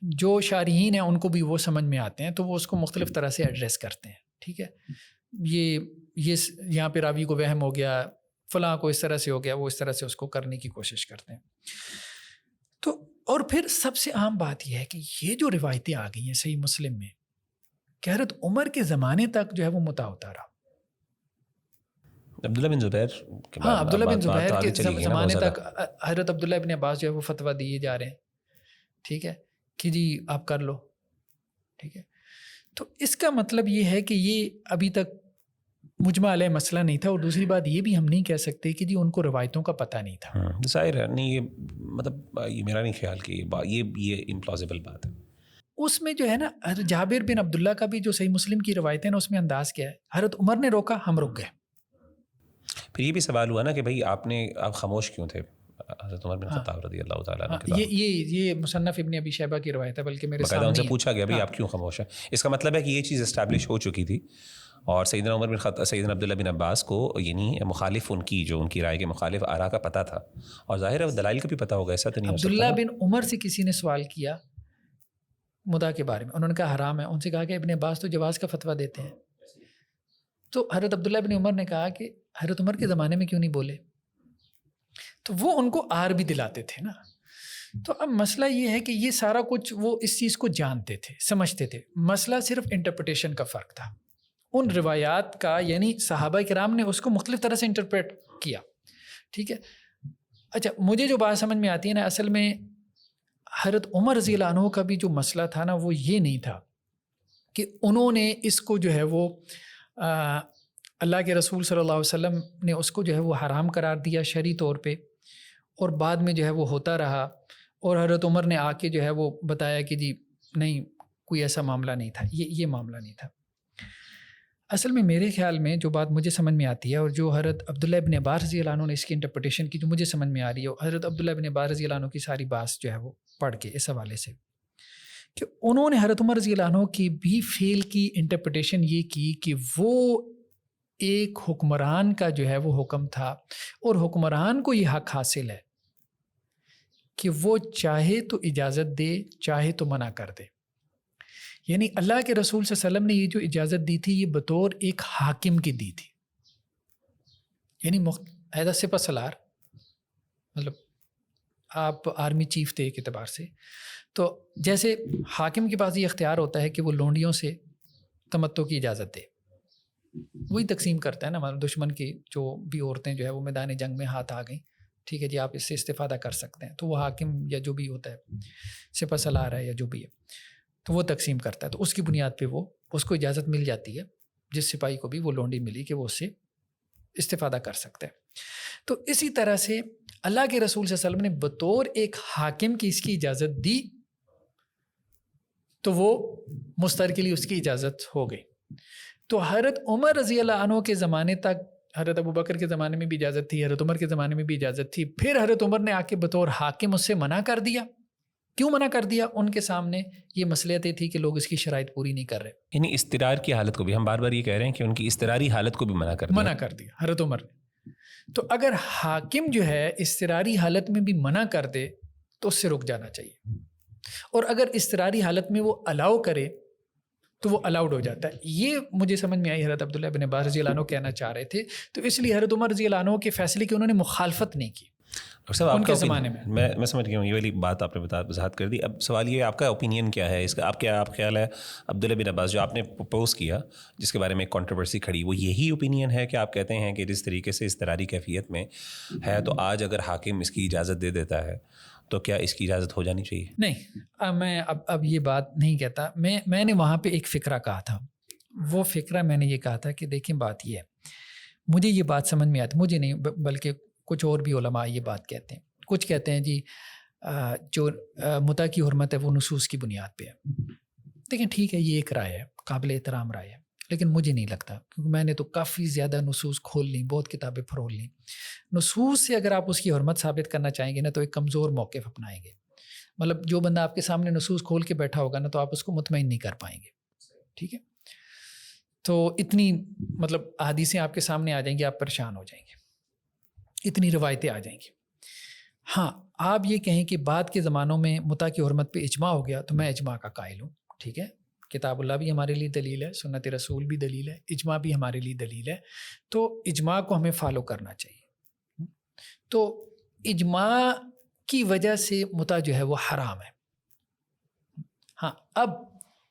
جو شارحین ہیں ان کو بھی وہ سمجھ میں آتے ہیں تو وہ اس کو مختلف طرح سے ایڈریس کرتے ہیں، ٹھیک ہے. یہ یہاں پہ راوی کو وہم ہو گیا، فلاں کو اس طرح سے ہو گیا، وہ اس طرح سے اس کو کرنے کی کوشش کرتے ہیں. تو اور پھر سب سے عام بات یہ ہے کہ یہ جو روایتیں آ گئی ہیں صحیح مسلم میں کہ حضرت عمر کے زمانے تک جو ہے وہ متع ہوتا رہا. عبداللہ بن زبیر کے ہاں، بعد عبداللہ بن زبیر آگے کے چلی گئی نا بہت زمانے زیادہ. تک حضرت عبداللہ ابن عباس جو ہے وہ فتویٰ دیے جا رہے ہیں، ٹھیک ہے، کہ جی آپ کر لو، ٹھیک ہے. تو اس کا مطلب یہ ہے کہ یہ ابھی تک مجمع علیہ مسئلہ نہیں تھا. اور دوسری بات یہ بھی ہم نہیں کہہ سکتے کہ جی ان کو روایتوں کا پتہ نہیں تھا. ظاہر ہے نہیں، یہ مطلب یہ میرا نہیں خیال کہ یہ امپلازیبل بات ہے. اس میں جو ہے نا حضرت جابر بن عبداللہ کا بھی جو صحیح مسلم کی روایتیں نا، اس میں انداز کیا ہے، حضرت عمر نے روکا، ہم رک گئے. پھر یہ بھی سوال ہوا نا کہ بھائی آپ خاموش کیوں تھے حضرت عمر بن خطاب رضی اللہ تعالیٰ عنہ کے بعد. یہ مصنف ابن ابی شیبہ کی روایت ہے، بلکہ میرے باقاعدہ ان سے سامنے پوچھا گیا بھائی آپ کیوں خاموش ہیں. اس کا مطلب ہے کہ یہ چیز اسٹیبلش ہو چکی تھی اور سیدنا عمر بن خطاب، سیدنا عبداللہ بن عباس کو یعنی مخالف ان کی جو ان کی رائے کے مخالف آراء کا پتہ تھا، اور ظاہر ہے دلائل کا بھی پتہ ہوگا. ایسا تو نہیں ہو سکتا. عبداللہ بن عمر سے کسی نے سوال کیا مدعا کے بارے میں، انہوں نے کہا حرام ہے. ان سے کہا کہ ابن عباس تو جواز کا فتویٰ دیتے ہیں. تو حضرت عبداللہ بن عمر نے کہا کہ حضرت عمر کے زمانے میں کیوں نہیں بولے. تو وہ ان کو آر بھی دلاتے تھے نا. تو اب مسئلہ یہ ہے کہ یہ سارا کچھ وہ اس چیز کو جانتے تھے، سمجھتے تھے. مسئلہ صرف انٹرپریٹیشن کا فرق تھا ان روایات کا، یعنی صحابہ کرام نے اس کو مختلف طرح سے انٹرپریٹ کیا، ٹھیک ہے. اچھا، مجھے جو بات سمجھ میں آتی ہے نا، اصل میں حضرت عمر رضی اللہ عنہ کا بھی جو مسئلہ تھا نا، وہ یہ نہیں تھا کہ انہوں نے اس کو جو ہے وہ اللہ کے رسول صلی اللہ علیہ وسلم نے اس کو جو ہے وہ حرام قرار دیا شرعی طور پہ، اور بعد میں جو ہے وہ ہوتا رہا، اور حضرت عمر نے آ کے جو ہے وہ بتایا کہ جی نہیں، کوئی ایسا معاملہ نہیں تھا، یہ معاملہ نہیں تھا. اصل میں میرے خیال میں جو بات مجھے سمجھ میں آتی ہے، اور جو حضرت عبداللہ ابن عباس رضی اللہ عنہ نے اس کی انٹرپریٹیشن کی جو مجھے سمجھ میں آ رہی ہے، حضرت عبداللہ ابن عباس رضی اللہ عنہ کی ساری بات جو ہے وہ پڑھ کے اس حوالے سے کہ انہوں نے حضرت عمر رضی اللہ عنہ کی بھی فعل کی انٹرپریٹیشن یہ کی کہ وہ ایک حکمران کا جو ہے وہ حکم تھا، اور حکمران کو یہ حق حاصل ہے کہ وہ چاہے تو اجازت دے، چاہے تو منع کر دے. یعنی اللہ کے رسول صلی اللہ علیہ وسلم نے یہ جو اجازت دی تھی، یہ بطور ایک حاکم کی دی تھی. یعنی ایز اے سپہ سالار، مطلب آپ آرمی چیف تھے ایک اعتبار سے، تو جیسے حاکم کے پاس یہ اختیار ہوتا ہے کہ وہ لونڈیوں سے تمتع کی اجازت دے، وہی تقسیم کرتا ہے نا. مطلب دشمن کی جو بھی عورتیں جو ہے وہ میدان جنگ میں ہاتھ آ گئیں، ٹھیک ہے جی، آپ اس سے استفادہ کر سکتے ہیں. تو وہ حاکم یا جو بھی ہوتا ہے، سپہ سالار ہے یا جو بھی ہے، تو وہ تقسیم کرتا ہے. تو اس کی بنیاد پہ وہ اس کو اجازت مل جاتی ہے، جس سپاہی کو بھی وہ لونڈی ملی کہ وہ اس سے استفادہ کر سکتا ہے. تو اسی طرح سے اللہ کے رسول صلی اللہ علیہ وسلم نے بطور ایک حاکم کی اس کی اجازت دی، تو وہ مستقلی اس کی اجازت ہو گئی. تو حضرت عمر رضی اللہ عنہ کے زمانے تک، حضرت ابو بکر کے زمانے میں بھی اجازت تھی، حضرت عمر کے زمانے میں بھی اجازت تھی. پھر حضرت عمر نے آ کے بطور حاکم اس سے منع کر دیا. کیوں منع کر دیا؟ ان کے سامنے یہ مصلحتیں تھی کہ لوگ اس کی شرائط پوری نہیں کر رہے. یعنی استرار کی حالت کو بھی ہم بار بار یہ کہہ رہے ہیں کہ ان کی استراری حالت کو بھی منع کر دیا حضرت عمر نے. تو اگر حاکم جو ہے استراری حالت میں بھی منع کر دے تو اس سے رک جانا چاہیے، اور اگر استراری حالت میں وہ الاؤ کرے تو وہ الاؤڈ ہو جاتا ہے. یہ مجھے سمجھ میں آئی حضرت عبداللہ بن عباس رضی اللہ عنہ کہنا چاہ رہے تھے. تو اس لیے حضرت عمر رضی اللہ عنہ کے فیصلے کی انہوں نے مخالفت نہیں کی ان کے زمانے میں. میں سمجھ گیا ہوں، یہ والی بات آپ نے وضاحت کر دی. اب سوال یہ ہے آپ کا اوپینین کیا ہے اس کا؟ آپ خیال ہے عبداللہ بن عباس جو آپ نے پرپوز کیا، جس کے بارے میں ایک کنٹروورسی کھڑی، وہ یہی اوپینین ہے کہ آپ کہتے ہیں کہ جس طریقے سے استراری کیفیت میں ہے، تو آج اگر حاکم اس کی اجازت دے دیتا ہے تو کیا اس کی اجازت ہو جانی چاہیے؟ نہیں، میں اب یہ بات نہیں کہتا. میں نے وہاں پہ ایک فقرہ کہا تھا. وہ فقرہ میں نے یہ کہا تھا کہ دیکھیں بات یہ ہے، مجھے یہ بات سمجھ میں آتی، مجھے نہیں بلکہ کچھ اور بھی علماء یہ بات کہتے ہیں. کچھ کہتے ہیں جی جو متع کی حرمت ہے وہ نصوص کی بنیاد پہ ہے. دیکھیں ٹھیک ہے، یہ ایک رائے ہے، قابل احترام رائے ہے، لیکن مجھے نہیں لگتا، کیونکہ میں نے تو کافی زیادہ نصوص کھول لیں، بہت کتابیں فرول لیں. نصوص سے اگر آپ اس کی حرمت ثابت کرنا چاہیں گے نا تو ایک کمزور موقف اپنائیں گے. مطلب جو بندہ آپ کے سامنے نصوص کھول کے بیٹھا ہوگا نا تو آپ اس کو مطمئن نہیں کر پائیں گے. ٹھیک ہے، تو اتنی مطلب احادیثیں آپ کے سامنے آ جائیں گی، آپ پریشان ہو جائیں گے، اتنی روایتیں آ جائیں گی. ہاں، آپ یہ کہیں کہ بعد کے زمانوں میں متع کی حرمت پہ اجماع ہو گیا تو میں اجماع کا قائل ہوں. ٹھیک ہے، کتاب اللہ بھی ہمارے لیے دلیل ہے، سنت رسول بھی دلیل ہے، اجماع بھی ہمارے لیے دلیل ہے. تو اجماع کو ہمیں فالو کرنا چاہیے. تو اجماع کی وجہ سے متع جو ہے وہ حرام ہے. ہاں، اب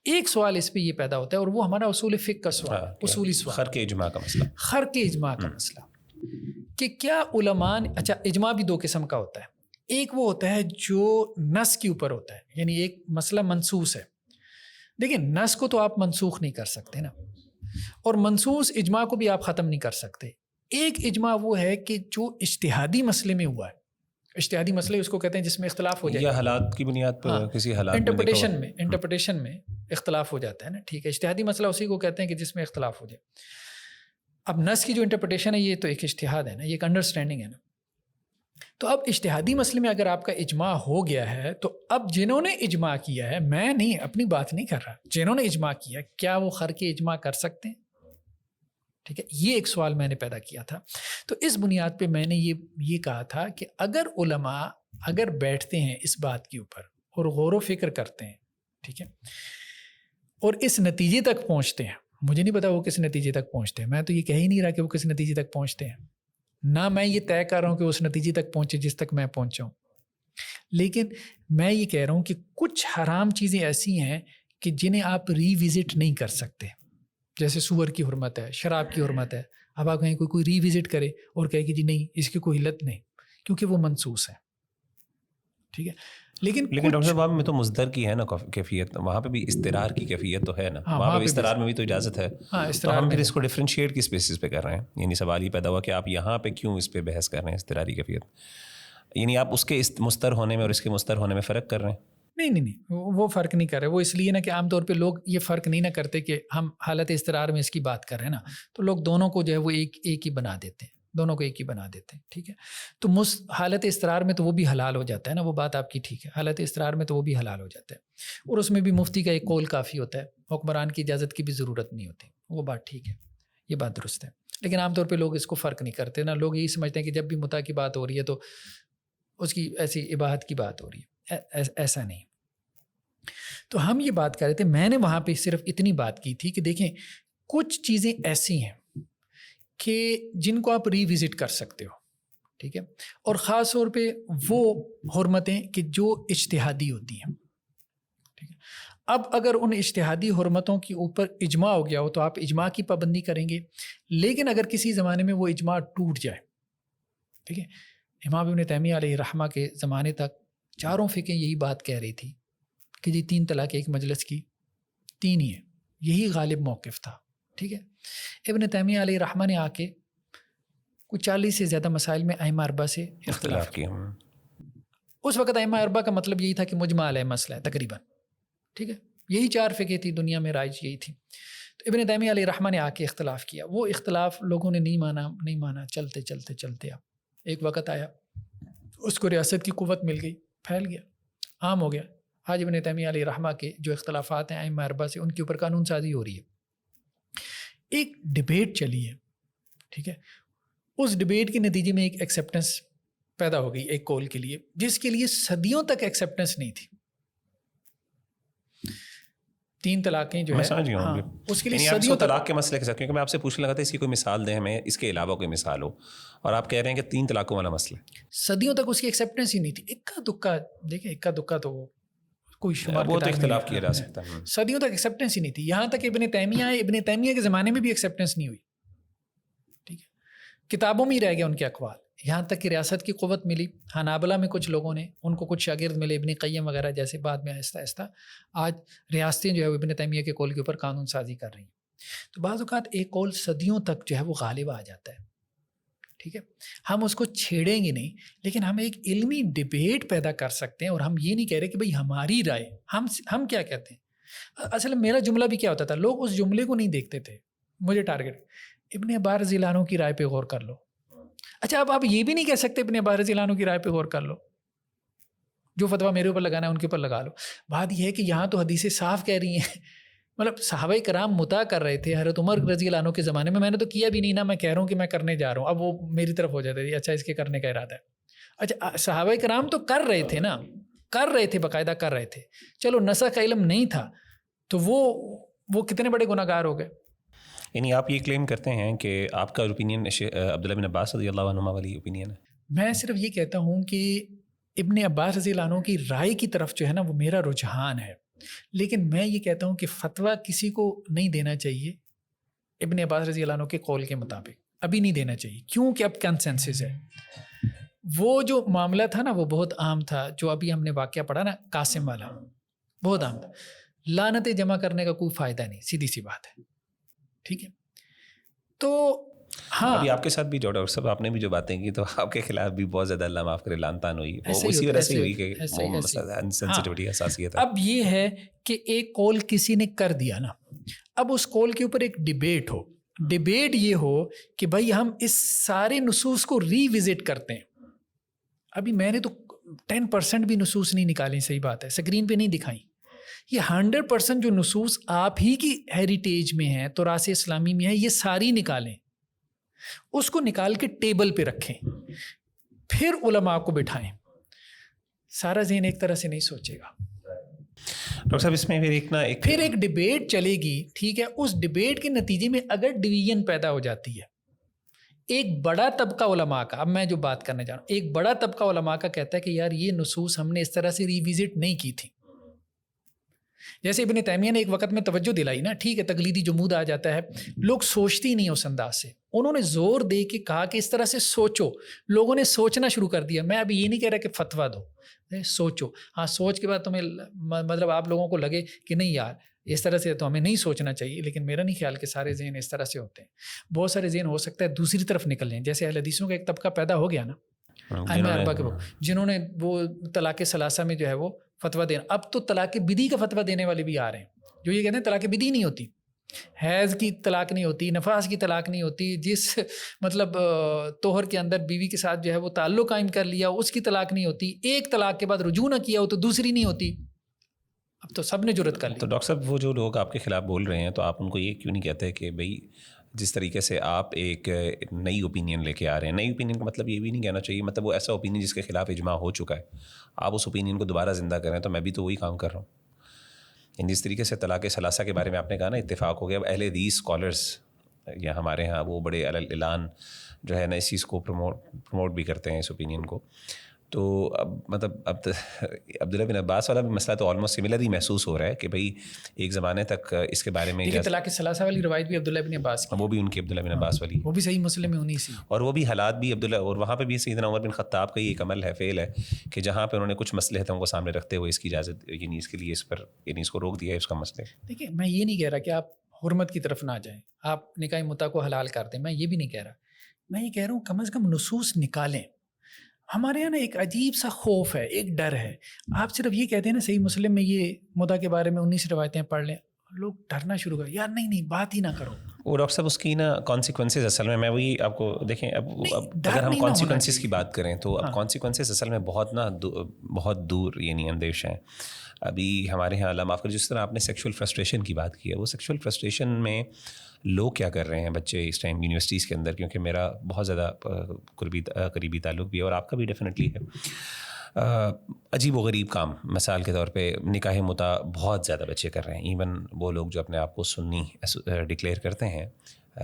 ایک سوال اس پہ یہ پیدا ہوتا ہے، اور وہ ہمارا اصول فقہ کا سوال ہے، اصولی سوال، خرق اجماع کا مسئلہ. خرق اجماع کا مسئلہ. کہ کیا علماء اچھا اجماع بھی دو قسم کا ہوتا ہے. ایک وہ ہوتا ہے جو نص کے اوپر ہوتا ہے, یعنی ایک مسئلہ منسوس ہے. دیکھیں نص کو تو آپ منسوخ نہیں کر سکتے نا, اور منسوس اجماع کو بھی آپ ختم نہیں کر سکتے. ایک اجماع وہ ہے کہ جو اجتہادی مسئلے میں ہوا ہے. اجتہادی مسئلے اس کو کہتے ہیں جس میں اختلاف ہو جائے, یا حالات کی بنیاد پر کسی حالات انٹرپریٹیشن میں اختلاف ہو جاتا ہے نا, ٹھیک ہے. اجتہادی مسئلہ اسی کو کہتے ہیں کہ جس میں اختلاف ہو جائے. اب نص کی جو انٹرپریٹیشن ہے یہ تو ایک اجتہاد ہے نا, یہ ایک انڈرسٹینڈنگ ہے نا. تو اب اجتہادی مسئلے میں اگر آپ کا اجماع ہو گیا ہے تو اب جنہوں نے اجماع کیا ہے, میں نہیں اپنی بات نہیں کر رہا, جنہوں نے اجماع کیا کیا وہ خرق اجماع کر سکتے ہیں؟ ٹھیک ہے, یہ ایک سوال میں نے پیدا کیا تھا. تو اس بنیاد پہ میں نے یہ کہا تھا کہ اگر علماء اگر بیٹھتے ہیں اس بات کے اوپر اور غور و فکر کرتے ہیں, ٹھیک ہے, اور اس نتیجے تک پہنچتے ہیں, مجھے نہیں پتا وہ کس نتیجے تک پہنچتے ہیں, میں تو یہ کہہ ہی نہیں رہا کہ وہ کس نتیجے تک پہنچتے ہیں, نہ میں یہ طے کر رہا ہوں کہ اس نتیجے تک پہنچے جس تک میں پہنچا ہوں, لیکن میں یہ کہہ رہا ہوں کہ کچھ حرام چیزیں ایسی ہیں کہ جنہیں آپ ری وزٹ نہیں کر سکتے, جیسے سور کی حرمت ہے, شراب کی حرمت ہے. اب آپ کہیں کوئی ری وزٹ کرے اور کہے کہ جی نہیں اس کی کوئی علت نہیں, کیونکہ وہ منسوس ہے, ٹھیک ہے. لیکن ڈاکٹر صاحب میں تو مصدر کی ہے نا کیفیت, وہاں پہ بھی استرار کی کیفیت تو ہے نا, وہاں پہ استرار میں بھی تو اجازت ہے. تو ہم پھر اس کو ڈفرینشیٹ کس بیسس پہ کر رہے ہیں؟ یعنی سوال یہ پیدا ہوا کہ آپ یہاں پہ کیوں اس پہ بحث کر رہے ہیں استراری کیفیت, یعنی آپ اس کے مستر ہونے میں اور اس کے مستر ہونے میں فرق کر رہے ہیں؟ نہیں وہ فرق نہیں کر رہے. وہ اس لیے نا کہ عام طور پہ لوگ یہ فرق نہیں نہ کرتے کہ ہم حالت استرار میں اس کی بات کر رہے ہیں نا, تو لوگ دونوں کو جو ہے وہ ایک ہی بنا دیتے ہیں, دونوں کو ایک ہی بنا دیتے ہیں, ٹھیک ہے. تو حالت استرار میں تو وہ بھی حلال ہو جاتا ہے نا, وہ بات آپ کی ٹھیک ہے, حالت استرار میں تو وہ بھی حلال ہو جاتا ہے, اور اس میں بھی مفتی کا ایک قول کافی ہوتا ہے, حکمران کی اجازت کی بھی ضرورت نہیں ہوتی, وہ بات ٹھیک ہے, یہ بات درست ہے. لیکن عام طور پہ لوگ اس کو فرق نہیں کرتے نا, لوگ یہی سمجھتے ہیں کہ جب بھی متع کی بات ہو رہی ہے تو اس کی ایسی اباحت کی بات ہو رہی ہے, ایسا نہیں. تو ہم یہ بات کر رہے تھے, میں نے وہاں پہ صرف اتنی بات کی تھی کہ دیکھیں کچھ چیزیں ایسی ہیں کہ جن کو آپ ری وزٹ کر سکتے ہو, ٹھیک ہے, اور خاص طور پہ وہ حرمتیں کہ جو اجتہادی ہوتی ہیں, ٹھیک ہے. اب اگر ان اجتہادی حرمتوں کے اوپر اجماع ہو گیا ہو تو آپ اجماع کی پابندی کریں گے, لیکن اگر کسی زمانے میں وہ اجماع ٹوٹ جائے, ٹھیک ہے, امام ابن تیمیہ علیہ رحمہ کے زمانے تک چاروں فقہیں یہی بات کہہ رہی تھی کہ جی 3 طلاق ایک مجلس کی 3 ہی ہے, یہی غالب موقف تھا, ٹھیک ہے. ابن تیمیہ علیہ رحمہ نے آ کے کچھ 40 سے زیادہ مسائل میں ائمہ اربعہ سے اختلاف کیا. اس وقت ائمہ اربعہ کا مطلب یہی تھا کہ مجمع علیہ مسئلہ ہے تقریباً, ٹھیک ہے, یہی 4 فقہ تھی دنیا میں رائج یہی تھی. تو ابن تیمیہ علیہ رحمہ نے آ کے اختلاف کیا, وہ اختلاف لوگوں نے نہیں مانا, چلتے اب ایک وقت آیا اس کو ریاست کی قوت مل گئی, پھیل گیا, عام ہو گیا. آج ابن تیمیہ علیہ رحمہ کے جو اختلافات ہیں ائمہ اربعہ سے, ان کے اوپر قانون سازی ہو رہی ہے. ایک ڈبیٹ چلی ہے, ٹھیک ہے, اس ڈبیٹ کے نتیجے میں ایک ایکسیپٹنس پیدا ہو گئی ایک قول کے لیے, جس کے لیے صدیوں تک ایکسیپٹنس نہیں تھی. 3 طلاقیں جو ہے, ہاں, اس کے لیے صدیوں طلاق کے مسئلے کے ساتھ, کیونکہ میں آپ سے پوچھنے لگا تھا اس کی کوئی مثال دیں ہمیں, اس کے علاوہ کوئی مثال ہو, اور آپ کہہ رہے ہیں کہ 3 طلاقوں والا مسئلہ صدیوں تک اس کی ایکسیپٹنس ہی نہیں تھی. اکا دکا دیکھیں, اکا دکا تو کوئی شمار وہ تو اختلاف کیا جا سکتا ہے, صدیوں تک ایکسیپٹنس ہی نہیں تھی. یہاں تک ابن تیمیہ کے زمانے میں بھی ایکسیپٹنس نہیں ہوئی, ٹھیک ہے, کتابوں میں ہی رہ گیا ان کے اقوال. یہاں تک کہ ریاست کی قوت ملی حنابلہ میں, کچھ لوگوں نے, ان کو کچھ شاگرد ملے ابن قیم وغیرہ جیسے, بعد میں آہستہ آہستہ آج ریاستیں جو ہے وہ ابن تیمیہ کے قول کے اوپر قانون سازی کر رہی ہیں. تو بعض اوقات ایک قول صدیوں تک جو ہے وہ غالب آ جاتا ہے, ٹھیک ہے, ہم اس کو چھیڑیں گے نہیں, لیکن ہم ایک علمی ڈبیٹ پیدا کر سکتے ہیں. اور ہم یہ نہیں کہہ رہے کہ بھئی ہماری رائے, ہم کیا کہتے ہیں. اصل میرا جملہ بھی کیا ہوتا تھا, لوگ اس جملے کو نہیں دیکھتے تھے, مجھے ٹارگٹ ابن عباس رضی اللہ عنہ کی رائے پہ غور کر لو. اچھا, اب آپ یہ بھی نہیں کہہ سکتے ابن عباس رضی اللہ عنہ کی رائے پہ غور کر لو, جو فتویٰ میرے اوپر لگانا ہے ان کے اوپر لگا لو. بات یہ ہے کہ یہاں تو حدیثیں صاف کہہ رہی ہیں, مطلب صحابہ کرام مطاع کر رہے تھے حضرت عمر رضی اللہ عنہ کے زمانے میں نے تو کیا بھی نہیں نا, میں کہہ رہا ہوں کہ میں کرنے جا رہا ہوں, اب وہ میری طرف ہو جاتا ہے, اچھا اس کے کرنے کا ارادہ ہے. اچھا, صحابہ کرام تو کر رہے تھے نا, کر رہے تھے, باقاعدہ کر رہے تھے, چلو نسخ کا علم نہیں تھا تو وہ کتنے بڑے گناہ گار ہو گئے. یعنی آپ یہ کلیم کرتے ہیں کہ آپ کا اوپینین عبداللہ بن عباس رضی اللہ عنہما والی اوپینین ہے؟ میں صرف یہ کہتا ہوں کہ ابن عباس رضی اللہ عنہ کی رائے کی طرف جو ہے نا وہ میرا رجحان ہے, لیکن میں یہ کہتا ہوں کہ فتویٰ کسی کو نہیں دینا چاہیے ابن عباس رضی اللہ عنہ کے قول کے مطابق. ابھی نہیں دینا چاہیے کیونکہ اب کنسنسس ہے. وہ جو معاملہ تھا نا وہ بہت عام تھا, جو ابھی ہم نے واقعہ پڑھا نا قاسم والا, بہت عام تھا. لعنتیں جمع کرنے کا کوئی فائدہ نہیں, سیدھی سی بات ہے, ٹھیک ہے. تو ہاں ابھی آپ کے ساتھ بھی جو ڈاکٹر صاحب آپ نے بھی جو باتیں کی تو آپ کے خلاف بھی بہت زیادہ اللہ معاف کرے لعن طعن ہوئی, وہ اسی وجہ سے ہوئی کہ سینسٹیوٹی حساسیت ہے. اب یہ ہے کہ ایک کال کسی نے کر دیا نا, اب اس کال کے اوپر ایک ڈیبیٹ ہو, ڈیبیٹ یہ ہو کہ بھائی ہم اس سارے نصوص کو ری وزٹ کرتے ہیں. ابھی میں نے تو 10% بھی نصوص نہیں نکالیں, صحیح بات ہے, اسکرین پہ نہیں دکھائیں. یہ 100% جو نصوص آپ ہی کی ہیریٹیج میں ہیں, تراث اسلامی میں ہے, یہ ساری نکالیں, اس کو نکال کے ٹیبل پہ رکھیں, پھر علماء کو بٹھائیں. سارا ذہن ایک طرح سے نہیں سوچے گا. ڈاکٹر صاحب اس میں پھر ایک ڈیبیٹ چلے گی, ٹھیک ہے, اس ڈیبیٹ کے نتیجے میں اگر ڈویژن پیدا ہو جاتی ہے, ایک بڑا طبقہ علماء کا, اب میں جو بات کرنے جا رہا ہوں, ایک بڑا طبقہ علماء کا کہتا ہے کہ یار یہ نصوص ہم نے اس طرح سے ریوزٹ نہیں کی تھی. جیسے ابن تیمیہ نے ایک وقت میں توجہ دلائی نا, ٹھیک ہے, تقلیدی جمود آ جاتا ہے, لوگ سوچتے ہی نہیں اس انداز سے. انہوں نے زور دے کے کہا کہ اس طرح سے سوچو, لوگوں نے سوچنا شروع کر دیا. میں ابھی یہ نہیں کہہ رہا کہ فتویٰ دو, سوچو. ہاں سوچ کے بعد تمہیں مطلب آپ لوگوں کو لگے کہ نہیں یار اس طرح سے تو ہمیں نہیں سوچنا چاہیے, لیکن میرا نہیں خیال کہ سارے ذہن اس طرح سے ہوتے ہیں. بہت سارے ذہن ہو سکتا ہے دوسری طرف نکل جائیں, جیسے اہل حدیثوں کا ایک طبقہ پیدا ہو گیا نا, جنہوں نے وہ طلاق ثلاثہ میں جو ہے وہ فتویٰ دینا. اب تو طلاق بدی کا فتویٰ دینے والے بھی آ رہے ہیں, جو یہ کہتے ہیں طلاق بدی نہیں ہوتی, حیض کی طلاق نہیں ہوتی, نفاس کی طلاق نہیں ہوتی, جس مطلب توہر کے اندر بیوی کے ساتھ جو ہے وہ تعلق قائم کر لیا اس کی طلاق نہیں ہوتی, ایک طلاق کے بعد رجوع نہ کیا ہو تو دوسری نہیں ہوتی. اب تو سب نے جرت کر لی. تو ڈاکٹر صاحب وہ جو لوگ آپ کے خلاف بول رہے ہیں تو آپ ان کو یہ کیوں نہیں کہتے کہ بھئی جس طریقے سے آپ ایک نئی اوپینین لے کے آ رہے ہیں, نئی اوپینین کا مطلب یہ بھی نہیں کہنا چاہیے, مطلب وہ ایسا اوپینین جس کے خلاف اجماع ہو چکا ہے, آپ اس اوپینین کو دوبارہ زندہ کریں, تو میں بھی تو وہی کام کر رہا ہوں. جس طریقے سے طلاق ثلاثہ کے بارے میں آپ نے کہا نا اتفاق ہو گیا, اب اہل حدیث اسکالرس یا ہمارے ہاں وہ بڑے اعلان جو ہے نا اس چیز کو پروموٹ بھی کرتے ہیں اس اوپینین کو. تو اب مطلب اب عبداللہ بن عباس والا بھی مسئلہ تو آلموسٹ سملر ہی محسوس ہو رہا ہے کہ بھئی ایک زمانے تک اس کے بارے میں طلاق ثلاثہ والی روایت بھی عبداللہ بن عباس کی, وہ بھی ان کی عبداللہ بن عباس والی, وہ بھی صحیح مسلم میں انہی سی, اور وہ بھی حالات بھی عبداللہ, اور وہاں پہ بھی سیدنا عمر بن خطاب کا یہ ایک عمل ہے, فعل ہے کہ جہاں پہ انہوں نے کچھ مسئلے ہیں ان کو سامنے رکھتے ہوئے اس کی اجازت یعنی اس کے لیے اس پر یعنی اس کو روک دیا ہے اس کا مسئلے. دیکھیں میں یہ نہیں کہہ رہا کہ آپ حرمت کی طرف نہ جائیں, آپ نکاح متع کو حلال کر دیں, میں یہ بھی نہیں کہہ رہا. میں یہ کہہ رہا ہوں کم از کم نصوص نکالیں. ہمارے یہاں نا ایک عجیب سا خوف ہے, ایک ڈر ہے. آپ صرف یہ کہتے ہیں نا صحیح مسلم میں یہ مدعا کے بارے میں 19 روایتیں پڑھ لیں, لوگ ڈرنا شروع کر, یار نہیں بات ہی نہ کرو. وہ ڈاکٹر صاحب اس کی نا کانسیکوینسز اصل میں وہی آپ کو دیکھیں, اب اگر ہم کانسیکوینسز کی بات کریں تو اب کانسیکوینسز اصل میں بہت دور یعنی اندیش ہیں. ابھی ہمارے یہاں اللہ معاف کر, جس طرح آپ نے سیکشول فرسٹریشن کی بات کی ہے, وہ سیکشول فرسٹریشن میں لوگ کیا کر رہے ہیں بچے اس ٹائم یونیورسٹیز کے اندر, کیونکہ میرا بہت زیادہ قریبی تعلق بھی ہے اور آپ کا بھی ڈیفینیٹلی ہے, عجیب و غریب کام. مثال کے طور پہ نکاح متع بہت زیادہ بچے کر رہے ہیں. ایون وہ لوگ جو اپنے آپ کو سنی ڈکلیئر کرتے ہیں,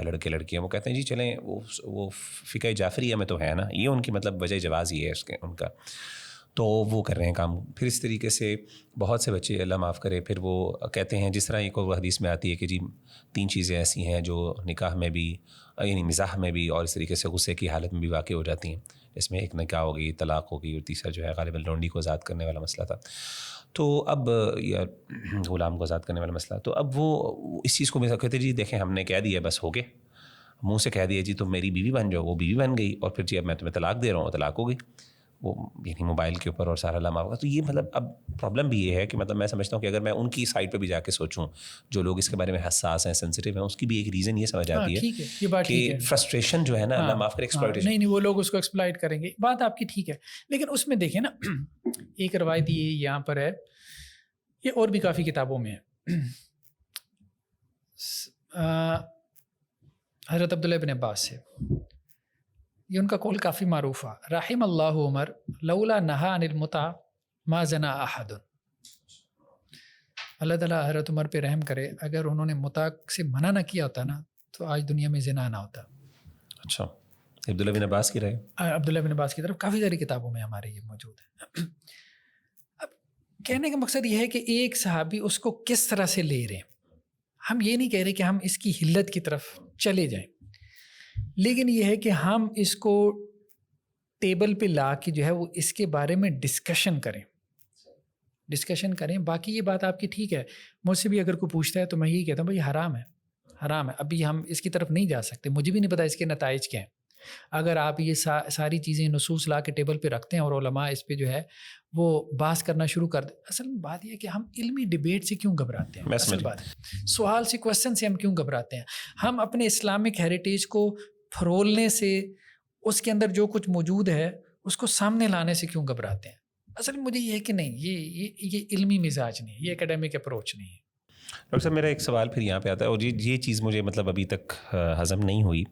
لڑکے لڑکیاں, وہ کہتے ہیں جی چلیں وہ فقہ جعفریہ میں تو ہے نا, یہ ان کی مطلب وجہ جواز ہی ہے اس کے ان کا, تو وہ کر رہے ہیں کام. پھر اس طریقے سے بہت سے بچے اللہ معاف کرے پھر وہ کہتے ہیں, جس طرح ایک اور حدیث میں آتی ہے کہ جی 3 چیزیں ایسی ہیں جو نکاح میں بھی یعنی مزاح میں بھی اور اس طریقے سے غصے کی حالت میں بھی واقع ہو جاتی ہیں. اس میں ایک نکاح ہوگی, طلاق ہوگی, اور تیسرا جو ہے غالباً لونڈی کو آزاد کرنے والا مسئلہ تھا. تو اب یا غلام کو آزاد کرنے والا مسئلہ, تو اب وہ اس چیز کو میں کہتے جی دیکھیں ہم نے کہہ دیا بس ہو گئے, منہ سے کہہ دیا جی تم میری بیوی بن جاؤ, وہ بیوی بن گئی, اور پھر جی اب میں تمہیں طلاق دے رہا ہوں, طلاق ہو گئی. وہ یعنی موبائل کے اوپر اور سارا لمحہ ہوگا. تو یہ مطلب اب پرابلم بھی یہ ہے کہ مطلب میں سمجھتا ہوں کہ اگر میں ان کی سائڈ پہ بھی جا کے سوچوں, جو لوگ اس کے بارے میں حساس ہیں, سینسٹیو ہیں, اس کی بھی ایک ریزن یہ سمجھ آتی ہے کہ فرسٹریشن جو ہے نا اللہ معاف کرے ایکسپلائٹیشن, نہیں وہ لوگ اس کو ایکسپلائٹ کریں گے. بات آپ کی ٹھیک ہے, لیکن اس میں دیکھیں نا ایک روایت یہ یہاں پر ہے, یہ اور بھی کافی کتابوں میں ہے. حضرت عبداللہ بن عباس سے یہ ان کا قول کافی معروف ہے, رحم اللہ عمر لولا نہا عن المتع ما زنا احد. اللہ تعالیٰ حضرت عمر پہ رحم کرے, اگر انہوں نے متع سے منع نہ کیا ہوتا نا تو آج دنیا میں زنا نہ ہوتا. اچھا, عبداللہ بن عباس کی رہے, عبداللہ بن عباس کی طرف کافی ساری کتابوں میں ہمارے یہ موجود ہے. اب کہنے کا مقصد یہ ہے کہ ایک صحابی اس کو کس طرح سے لے رہے ہیں. ہم یہ نہیں کہہ رہے کہ ہم اس کی حلت کی طرف چلے جائیں, لیکن یہ ہے کہ ہم اس کو ٹیبل پہ لا کے جو ہے وہ اس کے بارے میں ڈسکشن کریں. باقی یہ بات آپ کی ٹھیک ہے, مجھ سے بھی اگر کوئی پوچھتا ہے تو میں یہی کہتا ہوں بھائی حرام ہے, ابھی ہم اس کی طرف نہیں جا سکتے, مجھے بھی نہیں پتا اس کے نتائج کیا ہیں. اگر آپ یہ ساری چیزیں نصوص لا کے ٹیبل پہ رکھتے ہیں اور علماء اس پہ جو ہے وہ بحث کرنا شروع کر دیں, اصل میں بات یہ ہے کہ ہم علمی ڈیبیٹ سے کیوں گھبراتے ہیں, اصل بات ہے سوال سے, کوسچن سے ہم کیوں گھبراتے ہیں. ہم اپنے اسلامک ہیریٹیج کو پھرولنے سے, اس کے اندر جو کچھ موجود ہے اس کو سامنے لانے سے کیوں گھبراتے ہیں. اصل میں مجھے یہ ہے کہ نہیں, یہ علمی مزاج نہیں ہے, یہ اکیڈیمک اپروچ نہیں ہے. ڈاکٹر صاحب میرا ایک سوال پھر یہاں پہ آتا ہے, اور یہ چیز مجھے مطلب ابھی تک ہضم نہیں ہوئی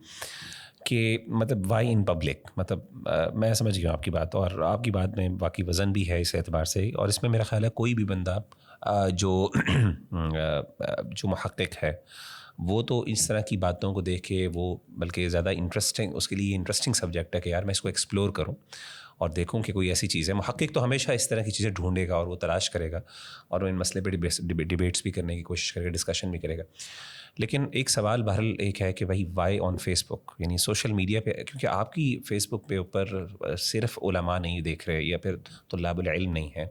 کہ مطلب وائی ان پبلک. مطلب میں سمجھ گیا ہوں آپ کی بات, اور آپ کی بات میں واقعی وزن بھی ہے اس اعتبار سے, اور اس میں میرا خیال ہے کوئی بھی بندہ جو محقق ہے وہ تو اس طرح کی باتوں کو دیکھ کے وہ بلکہ زیادہ انٹرسٹنگ, اس کے لیے انٹرسٹنگ سبجیکٹ ہے کہ یار میں اس کو ایکسپلور کروں اور دیکھوں کہ کوئی ایسی چیز ہے. محقق تو ہمیشہ اس طرح کی چیزیں ڈھونڈے گا اور وہ تلاش کرے گا اور وہ ان مسئلے پہ ڈیبیٹس بھی کرنے کی کوشش کرے گا, ڈسکشن بھی کرے گا. لیکن ایک سوال بہرحال ایک ہے کہ بھائی وائی آن فیس بک, یعنی سوشل میڈیا پہ, کیونکہ آپ کی فیس بک پہ اوپر صرف علماء نہیں دیکھ رہے یا پھر طلاب العلم نہیں ہیں,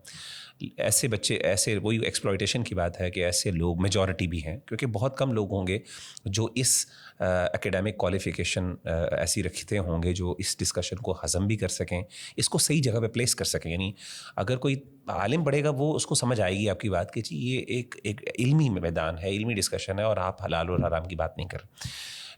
ایسے بچے, ایسے وہی ایکسپلائٹیشن کی بات ہے کہ ایسے لوگ میجورٹی بھی ہیں, کیونکہ بہت کم لوگ ہوں گے جو اس اکیڈیمک کوالیفیکیشن ایسی رکھتے ہوں گے جو اس ڈسکشن کو ہضم بھی کر سکیں, اس کو صحیح جگہ پہ پلیس کر سکیں. یعنی اگر کوئی عالم پڑھے گا وہ اس کو سمجھ آئے گی آپ کی بات کہ جی یہ ایک علمی میدان ہے, علمی ڈسکشن ہے, اور آپ حلال اور حرام کی بات نہیں کر.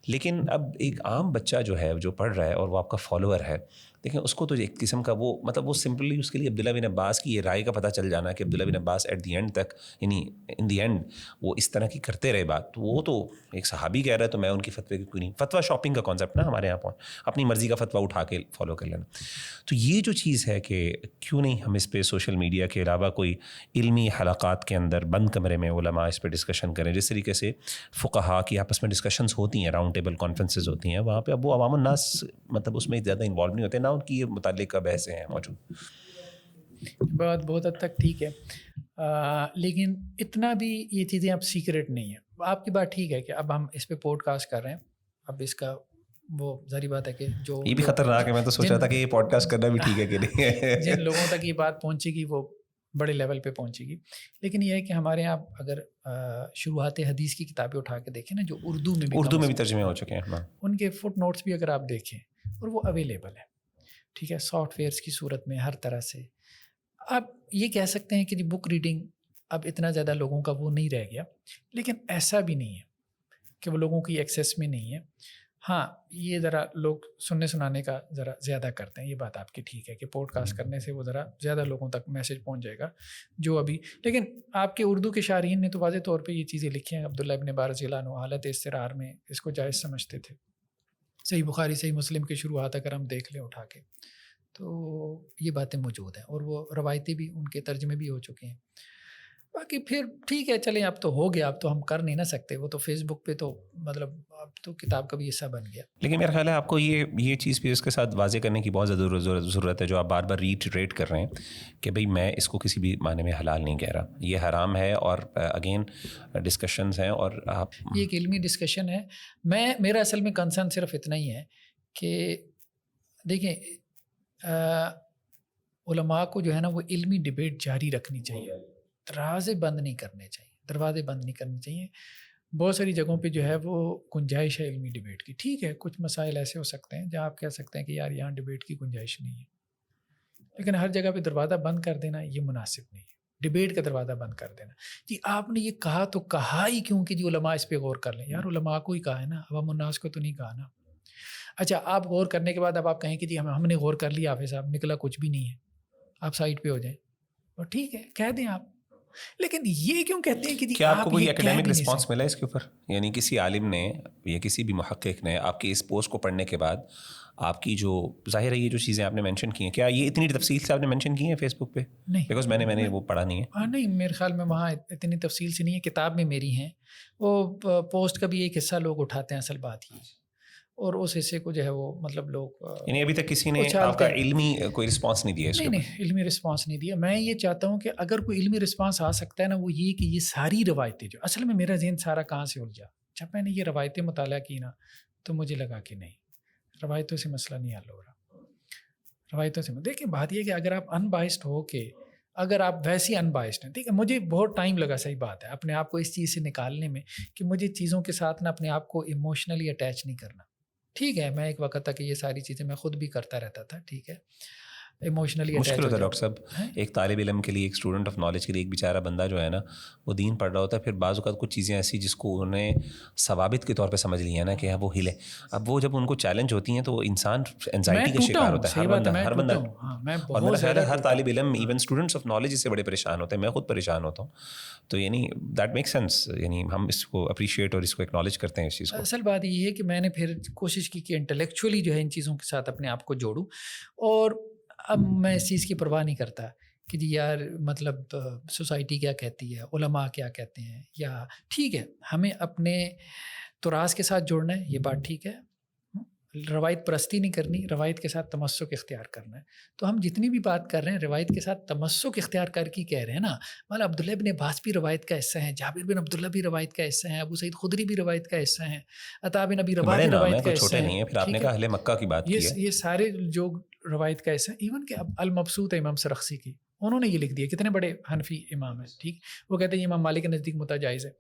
لیکن اب ایک عام بچہ جو ہے جو پڑھ رہا ہے اور وہ آپ کا فالوور ہے, دیکھیں اس کو تو ایک قسم کا وہ مطلب وہ سمپلی اس کے لیے عبداللہ بن عباس کی یہ رائے کا پتہ چل جانا کہ عبداللہ بن عباس ایٹ دی اینڈ تک, یعنی ان دی اینڈ وہ اس طرح کی کرتے رہے بات, وہ تو ایک صحابی کہہ رہا ہے تو میں ان کی فتوے کی کوئی نہیں. فتویٰ شاپنگ کا کانسیپٹ نا ہمارے یہاں اپنی مرضی کا فتویٰ اٹھا کے فالو کر لینا. تو یہ جو چیز ہے کہ کیوں نہیں ہم اس پہ سوشل میڈیا کے علاوہ کوئی علمی حلقات کے اندر بند کمرے میں علماء اس پہ ڈسکشن کریں, جس طریقے سے فقہا کی آپس میں ڈسکشنز ہوتی ہیں, راؤنڈ ٹیبل کانفرنسز ہوتی ہیں, وہاں پہ اب وہ عوام الناس مطلب اس میں زیادہ انوالو نہیں ہوتے, نہ ان کی متعلق کا بحثیں ہیں موجود. بات بہت حد تک ٹھیک ہے, لیکن اتنا بھی یہ چیزیں اب سیکریٹ نہیں ہیں. آپ کی بات ٹھیک ہے کہ اب ہم اس پہ پوڈ کاسٹ کر رہے ہیں, اب اس کا وہ ظاہری بات ہے کہ جو یہ بھی خطرناک ہے, میں تو سوچ رہا تھا کہ یہ پوڈ کاسٹ کرنا بھی ٹھیک ہے کہ نہیں, جن لوگوں تک یہ بات پہنچے گی وہ بڑے لیول پہ پہنچے گی. لیکن یہ ہے کہ ہمارے یہاں اگر شروحات حدیث کی کتابیں اٹھا کے دیکھیں نا, جو اردو میں بھی ترجمے ہو چکے ہیں, ان کے فٹ نوٹس بھی اگر آپ دیکھیں اور وہ اویلیبل ہے, ٹھیک ہے, سافٹ ویئرس کی صورت میں ہر طرح سے. آپ یہ کہہ سکتے ہیں کہ جی بک ریڈنگ اب اتنا زیادہ لوگوں کا وہ نہیں رہ گیا, لیکن ایسا بھی نہیں ہے کہ وہ لوگوں کی ایکسیس میں نہیں ہے. ہاں یہ ذرا لوگ سننے سنانے کا ذرا زیادہ کرتے ہیں, یہ بات آپ کی ٹھیک ہے کہ پوڈ کاسٹ کرنے سے وہ ذرا زیادہ لوگوں تک میسج پہنچ جائے گا جو ابھی. لیکن آپ کے اردو کے شارحین نے تو واضح طور پہ یہ چیزیں لکھی ہیں. عبداللہ ابن عباس رضی اللہ عنہ حالت استقرار میں اس کو جائز سمجھتے تھے. صحیح بخاری صحیح مسلم کے شروحات اگر ہم دیکھ لیں اٹھا کے تو یہ باتیں موجود ہیں, اور وہ روایتی بھی ان کے ترجمے بھی ہو چکے ہیں. باقی پھر ٹھیک ہے چلیں, اب تو ہو گیا, اب تو ہم کر نہیں نہ سکتے, وہ تو فیس بک پہ تو مطلب اب تو کتاب کا بھی حصہ بن گیا. لیکن میرا خیال ہے آپ کو یہ چیز بھی اس کے ساتھ واضح کرنے کی بہت زیادہ ضرورت ہے, جو آپ بار بار ریٹریٹ کر رہے ہیں کہ بھئی میں اس کو کسی بھی معنی میں حلال نہیں کہہ رہا, یہ حرام ہے, اور اگین ڈسکشنز ہیں, اور آپ یہ ایک علمی ڈسکشن ہے. میرا اصل میں کنسرن صرف اتنا ہی ہے کہ دیکھیں علماء کو جو ہے نا وہ علمی ڈیبیٹ جاری رکھنی چاہیے, دروازے بند نہیں کرنے چاہیے. بہت ساری جگہوں پہ جو ہے وہ گنجائش ہے علمی ڈیبیٹ کی, ٹھیک ہے, کچھ مسائل ایسے ہو سکتے ہیں جہاں آپ کہہ سکتے ہیں کہ یار یہاں ڈیبیٹ کی گنجائش نہیں ہے, لیکن ہر جگہ پہ دروازہ بند کر دینا یہ مناسب نہیں ہے. ڈیبیٹ کا دروازہ بند کر دینا, جی آپ نے یہ کہا تو کہا ہی کیوں کہ جی علماء اس پہ غور کر لیں. یار علماء کو ہی کہا ہے نا, عوام الناس کو تو نہیں کہا نا. اچھا آپ غور کرنے کے بعد اب آپ کہیں کہ جی ہم نے غور کر لیا حافظ صاحب, نکلا کچھ بھی نہیں ہے, آپ سائٹ پہ ہو جائیں, اور ٹھیک ہے کہہ دیں آپ. لیکن یہ کیوں کہتے ہیں کہ کیا آپ کو کوئی اکیڈیمک رسپانس ملا اس کے اوپر؟ یعنی کسی عالم نے یا کسی بھی محقق نے آپ کی اس پوسٹ کو پڑھنے کے بعد آپ کی جو ظاہر ہے یہ جو چیزیں آپ نے مینشن کی ہیں, کیا یہ اتنی تفصیل سے آپ نے مینشن کی ہیں فیس بک پہ؟ نہیں, بیکاز میں نے وہ پڑھا نہیں ہے. ہاں نہیں, میرے خیال میں وہاں اتنی تفصیل سے نہیں ہے, کتاب میں میری ہیں. وہ پوسٹ کا بھی ایک حصہ لوگ اٹھاتے ہیں, اصل بات یہ, اور اس حصے کو جو ہے وہ مطلب لوگ یعنی ابھی تک کسی نے آپ کا علمی کوئی رسپانس نہیں دیا اس کے؟ نہیں, علمی رسپانس نہیں دیا. میں یہ چاہتا ہوں کہ اگر کوئی علمی رسپانس آ سکتا ہے نا, وہ یہ کہ یہ ساری روایتیں جو اصل میں میرا ذہن سارا کہاں سے الجھا, جب میں نے یہ روایتیں مطالعہ کی نا تو مجھے لگا کہ نہیں, روایتوں سے مسئلہ نہیں حل ہو رہا. روایتوں سے دیکھیں بات یہ کہ اگر آپ ان بائسڈ ہو کے اگر آپ ویسی ان بائسڈ ہیں, ٹھیک ہے, مجھے بہت ٹائم لگا, صحیح بات ہے, اپنے آپ کو اس چیز سے نکالنے میں کہ مجھے چیزوں کے ساتھ نا اپنے آپ کو ایموشنلی اٹیچ نہیں کرنا. ٹھیک ہے, میں ایک وقت تک یہ ساری چیزیں میں خود بھی کرتا رہتا تھا, ٹھیک ہے, ایموشنلی مشکل اٹیچ ہو ہوتا ہے جاتا ڈاکٹر صاحب, ایک طالب علم کے لیے, ایک اسٹوڈنٹ آف نالج کے لیے, ایک بیچارہ بندہ جو ہے نا وہ دین پڑھ رہا ہوتا ہے, پھر بعض اوقات کچھ چیزیں ایسی جس کو انہوں نے ثوابت کے طور پہ سمجھ لی ہیں نا کہ وہ ہلے, اب وہ جب ان کو چیلنج ہوتی ہیں تو وہ انسان انزائٹی کا شکار ہوتا ہے. ہر بندہ اور میرا خیال ہے ہر طالب علم, ایون اسٹوڈنٹس آف نالج اس سے بڑے پریشان ہوتے ہیں, میں خود پریشان ہوتا ہوں. تو یعنی دیٹ میک سینس, یعنی ہم اس کو اپریشیٹ اور اس کو ایکنالج کرتے ہیں اس چیز کو. اصل بات یہ ہے کہ میں نے پھر کوشش کی کہ انٹلیکچولی جو ہے ان چیزوں کے ساتھ اپنے آپ کو جوڑوں, اور اب میں اس چیز کی پرواہ نہیں کرتا کہ جی یار مطلب سوسائٹی کیا کہتی ہے, علماء کیا کہتے ہیں, یا ٹھیک ہے ہمیں اپنے تراث کے ساتھ جوڑنا ہے, یہ بات ٹھیک ہے, روایت پرستی نہیں کرنی, روایت کے ساتھ تمسک اختیار کرنا ہے. تو ہم جتنی بھی بات کر رہے ہیں روایت کے ساتھ تمسک اختیار کر کے کہہ رہے ہیں نا, مالا عبداللہ بن عباس بھی روایت کا حصہ ہیں, جابر بن عبداللہ بھی روایت کا حصہ ہیں, ابو سعید خدری بھی روایت کا حصہ ہیں, عطا بن ابی رباح بھی روایت کا حصہ ہیں. پھر آپ نے کہا اہل مکہ کی بات کی ہے, یہ سارے جو روایت کا حصہ, ایون کہ المبسوط ہے امام سرخسی کی, انہوں نے یہ لکھ دیا, کتنے بڑے حنفی امام ہیں, ٹھیک, وہ کہتے ہیں امام مالک کے نزدیک متع جائز ہے.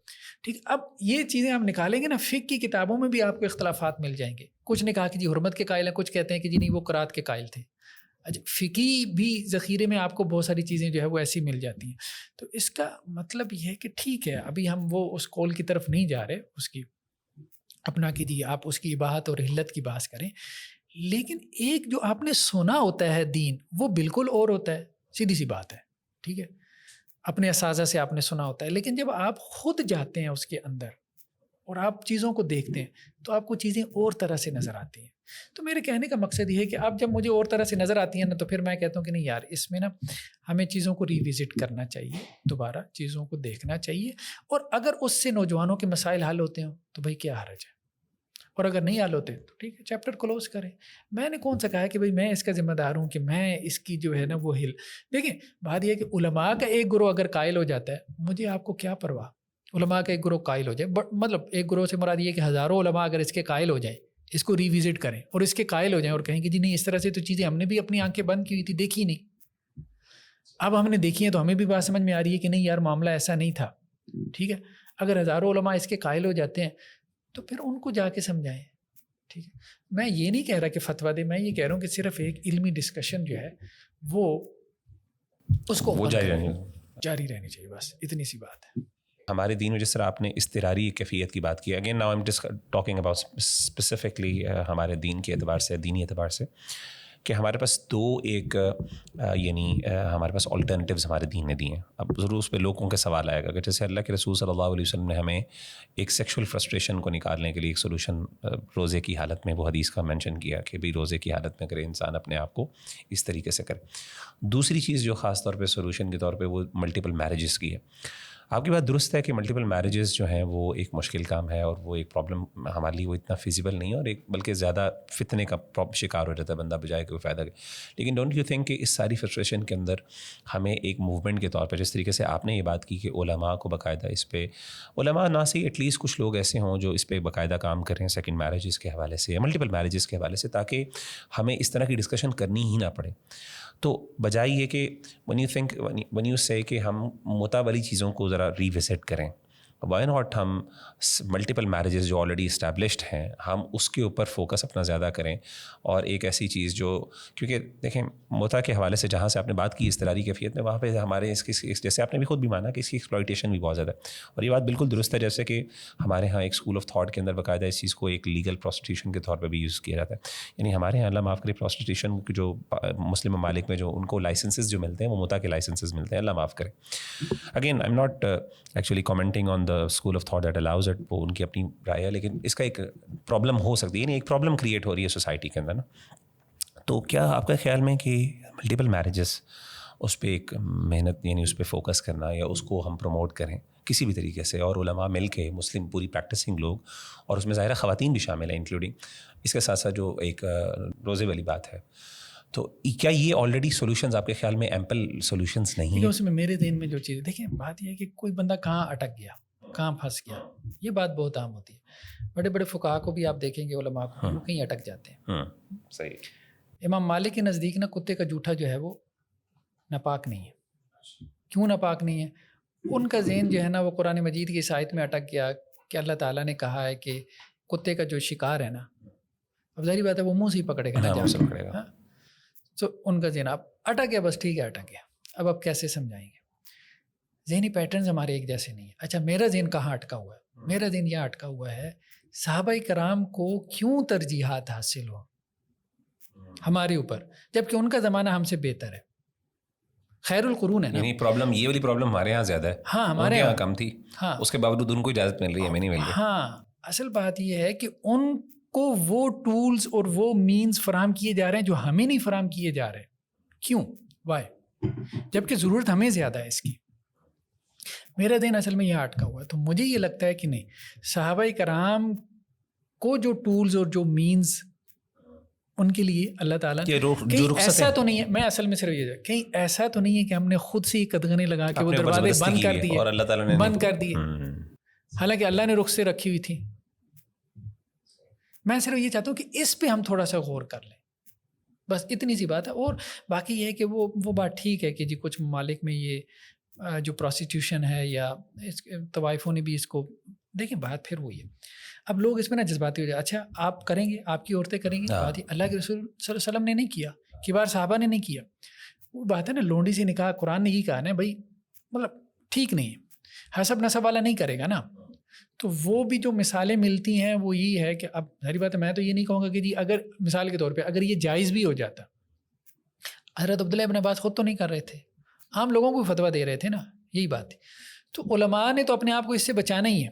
ٹھیک, اب یہ چیزیں آپ نکالیں گے نا, فقہ کی کتابوں میں بھی آپ کو اختلافات مل جائیں گے. کچھ نے کہا کہ جی حرمت کے قائل ہیں, کچھ کہتے ہیں کہ جی نہیں وہ قرات کے قائل تھے. اچھا, فقہی بھی ذخیرے میں آپ کو بہت ساری چیزیں جو ہے وہ ایسی مل جاتی ہیں. تو اس کا مطلب یہ ہے کہ ٹھیک ہے, ابھی ہم وہ اس قول کی طرف نہیں جا رہے, اس کی اپنا کی جی آپ اس کی اباحت اور حلت کی بات کریں, لیکن ایک جو آپ نے سنا ہوتا ہے دین, وہ بالکل اور ہوتا ہے, سیدھی سی بات ہے, ٹھیک ہے, اپنے اساتذہ سے آپ نے سنا ہوتا ہے, لیکن جب آپ خود جاتے ہیں اس کے اندر اور آپ چیزوں کو دیکھتے ہیں تو آپ کو چیزیں اور طرح سے نظر آتی ہیں. تو میرے کہنے کا مقصد یہ ہے کہ اب جب مجھے اور طرح سے نظر آتی ہیں نا, تو پھر میں کہتا ہوں کہ نہیں یار, اس میں نا ہمیں چیزوں کو ریوزٹ کرنا چاہیے, دوبارہ چیزوں کو دیکھنا چاہیے, اور اگر اس سے نوجوانوں کے مسائل حل ہوتے ہوں تو بھائی کیا حرج ہے, اور اگر نہیں حل ہوتے تو ٹھیک ہے, چیپٹر کلوز کریں. میں نے کون سا کہا کہ بھائی میں اس کا ذمہ دار ہوں کہ میں اس کی جو ہے نا وہ دیکھیں بات یہ ہے کہ علماء کا ایک گروہ اگر قائل ہو جاتا ہے, مجھے آپ کو کیا پرواہ, علماء کا ایک گروہ قائل ہو جائے, مطلب ایک گروہ سے مراد یہ کہ ہزاروں علماء اگر اس کے قائل ہو جائیں, اس کو ریوزٹ کریں اور اس کے قائل ہو جائیں اور کہیں کہ جی نہیں اس طرح سے تو چیزیں ہم نے بھی اپنی آنکھیں بند کی ہوئی تھی, دیکھی نہیں, اب ہم نے دیکھی ہیں تو ہمیں بھی بات سمجھ میں آ رہی ہے کہ نہیں یار معاملہ ایسا نہیں تھا. ٹھیک ہے, اگر ہزاروں علماء اس کے قائل ہو جاتے ہیں تو پھر ان کو جا کے سمجھائیں. ٹھیک ہے, میں یہ نہیں کہہ رہا کہ فتویٰ دے, میں یہ کہہ رہا ہوں کہ صرف ایک علمی ڈسکشن جو ہے وہ اس کو جاری رہنی چاہیے, بس اتنی سی بات ہے. ہمارے دین میں جس طرح آپ نے اضطراری کیفیت کی بات کی, again now I am talking about specifically ہمارے دین کے اعتبار سے, دینی اعتبار سے, کہ ہمارے پاس دو ایک یعنی ہمارے پاس آلٹرنیٹیوز ہمارے دین نے دی ہیں. اب ضرور اس پہ لوگوں کے سوال آئے گا کہ جیسے اللہ کے رسول صلی اللہ علیہ وسلم نے ہمیں ایک سیکشول فرسٹریشن کو نکالنے کے لیے ایک سولوشن روزے کی حالت میں, وہ حدیث کا مینشن کیا کہ بھئی روزے کی حالت میں کرے انسان اپنے آپ کو اس طریقے سے کرے. دوسری چیز جو خاص طور پہ سولوشن کے طور پہ وہ ملٹیپل میرجز کی ہے. آپ کی بات درست ہے کہ ملٹیپل میرجز جو ہیں وہ ایک مشکل کام ہے, اور وہ ایک پرابلم ہمارے لیے وہ اتنا فیزیبل نہیں ہے, اور ایک بلکہ زیادہ فتنے کا شکار ہو جاتا ہے بندہ بجائے کہ وہ فائدہ کرے. لیکن ڈونٹ یو تھنک کہ اس ساری فرسٹریشن کے اندر ہمیں ایک موومنٹ کے طور پر, جس طریقے سے آپ نے یہ بات کی کہ علماء کو باقاعدہ اس پہ, علماء نہ صحیح ایٹ لیسٹ کچھ لوگ ایسے ہوں جو اس پہ باقاعدہ کام کر رہے ہیں سیکنڈ میرجز کے حوالے سے یا ملٹیپل میرجز کے حوالے سے, تاکہ ہمیں اس طرح کی ڈسکشن کرنی ہی نہ پڑے. تو بجائے یہ کہ when you say کہ ہم متع والی چیزوں کو ذرا ریوزٹ کریں, وائی ناٹ ہم ملٹیپل میرجز جو آلریڈی اسٹیبلشڈ ہیں ہم اس کے اوپر فوکس اپنا زیادہ کریں, اور ایک ایسی چیز جو, کیونکہ دیکھیں متع کے حوالے سے جہاں سے آپ نے بات کی اضطراری کیفیت میں, وہاں پہ ہمارے اس کی جیسے آپ نے بھی خود بھی مانا کہ اس کی ایکسپلائٹیشن بھی بہت زیادہ ہے, اور یہ بات بالکل درست ہے. جیسے کہ ہمارے ہاں ایک اسکول آف تھاٹ کے اندر باقاعدہ اس چیز کو ایک لیگل پروسٹیٹیوشن کے طور پہ بھی یوز کیا جاتا ہے. یعنی ہمارے یہاں اللہ معاف کرے پروسٹیٹیوشن جو مسلم ممالک میں جو ان کو لائسنسز جو ملتے ہیں وہ متع کے لائسنسز ملتے ہیں, اللہ معاف کرے. Again I am not actually commenting on the school of thought that allows it, وہ ان کی اپنی رائے ہے, لیکن اس کا ایک پرابلم ہو سکتی ہے, یعنی ایک پرابلم کریٹ ہو رہی ہے سوسائٹی کے اندر نا. تو کیا آپ کا خیال میں کہ ملٹیپل میرجز اس پہ ایک محنت, یعنی اس پہ فوکس کرنا یا اس کو ہم پروموٹ کریں کسی بھی طریقے سے, اور علماء مل کے مسلم پوری پریکٹسنگ لوگ, اور اس میں ظاہرہ خواتین بھی شامل ہیں انکلوڈنگ, اس کے ساتھ ساتھ جو ایک روزے والی بات ہے, تو کیا یہ آلریڈی سولوشنز آپ کے خیال میں ایمپل سولوشنز نہیں ہیں؟ اس میں میرے ذہن میں جو چیز, دیکھیں بات یہ ہے کہ کوئی بندہ کہاں اٹک گیا, کہاں پھنس گیا, یہ بات بہت عام ہوتی ہے. بڑے بڑے فقہا کو بھی آپ دیکھیں گے، علماء کو بھی، وہ کہیں اٹک جاتے ہیں. صحیح. امام مالک کے نزدیک نا کتے کا جوٹا جو ہے وہ ناپاک نہیں ہے. کیوں ناپاک نہیں ہے؟ ان کا ذہن جو ہے نا وہ قرآن مجید کی اس آیت میں اٹک گیا کہ اللہ تعالیٰ نے کہا ہے کہ کتے کا جو شکار ہے نا، اب ظاہری بات ہے وہ منہ سے ہی پکڑے گا نا، جا کے پکڑے گا. تو ان کا ذہن اب اٹک گیا، بس ٹھیک ہے اٹک گیا. اب آپ کیسے سمجھائیں گے؟ ذہنی پیٹرنز ہمارے ایک جیسے نہیں ہیں. اچھا میرا ذہن کہاں اٹکا ہوا ہے؟ میرا ذہن یہاں اٹکا ہوا ہے صحابہ کرام کو کیوں ترجیحات حاصل ہو ہمارے اوپر، جبکہ ان کا زمانہ ہم سے بہتر ہے، خیر القرون ہے نا. یعنی پرابلم، یہ والی پرابلم ہمارے یہاں زیادہ ہے. ہاں ہمارے یہاں کم تھی. ہاں اس کے باوجود ان کو اجازت مل رہی ہے، ہمیں نہیں مل رہی. ہاں اصل بات یہ ہے کہ ان کو وہ ٹولز اور وہ مینز فراہم کیے جا رہے ہیں جو ہمیں نہیں فراہم کیے جا رہے. کیوں؟ وائی؟ جبکہ ضرورت ہمیں زیادہ ہے اس کی. میرا دین اصل میں یہاں اٹکا ہوا ہے. تو مجھے یہ لگتا ہے کہ نہیں، صحابہ کرام کو جو ٹولز اور جو مینز ان کے لیے اللہ تعالیٰ کہیں ایسا تو نہیں ہے، میں اصل میں صرف یہ کہیں ایسا تو نہیں ہے کہ ہم نے خود سے ہی قدغنیں لگا کے وہ دروازے بند کر دیے اور اللہ تعالیٰ نے بند کر دیے، حالانکہ اللہ نے رخ سے رکھی ہوئی تھی. میں صرف یہ چاہتا ہوں کہ اس پہ ہم تھوڑا سا غور کر لیں، بس اتنی سی بات ہے. اور باقی یہ ہے کہ وہ بات ٹھیک ہے کہ جی کچھ ممالک میں یہ جو پروسٹیوشن ہے یا طوائفوں نے بھی اس کو دیکھیں، بات پھر وہی ہے. اب لوگ اس میں نا جذباتی ہو جائے. اچھا آپ کریں گے، آپ کی عورتیں کریں گی، بات ہی اللہ کے رسول صلی اللہ علیہ وسلم نے نہیں کیا، کبار صحابہ نے نہیں کیا. وہ بات ہے نا لونڈی سے نکاح، قرآن نے یہ کہا نا بھائی، مطلب ٹھیک نہیں ہے، حسب نسب والا نہیں کرے گا نا. تو وہ بھی جو مثالیں ملتی ہیں وہ یہ ہے کہ اب ظاہری بات ہے، میں تو یہ نہیں کہوں گا کہ جی اگر مثال کے طور پہ اگر یہ جائز بھی ہو جاتا، حضرت عبداللہ ابن عباس خود تو نہیں کر رہے تھے، عام لوگوں کو فتویٰ دے رہے تھے نا، یہی بات تھی. تو علماء نے تو اپنے آپ کو اس سے بچانا ہی ہے.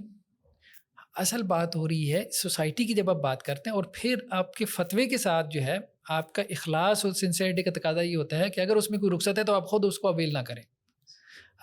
اصل بات ہو رہی ہے سوسائٹی کی، جب آپ بات کرتے ہیں اور پھر آپ کے فتوے کے ساتھ جو ہے آپ کا اخلاص اور سنسیئرٹی کا تقاضا یہ ہوتا ہے کہ اگر اس میں کوئی رخصت ہے تو آپ خود اس کو اویل نہ کریں.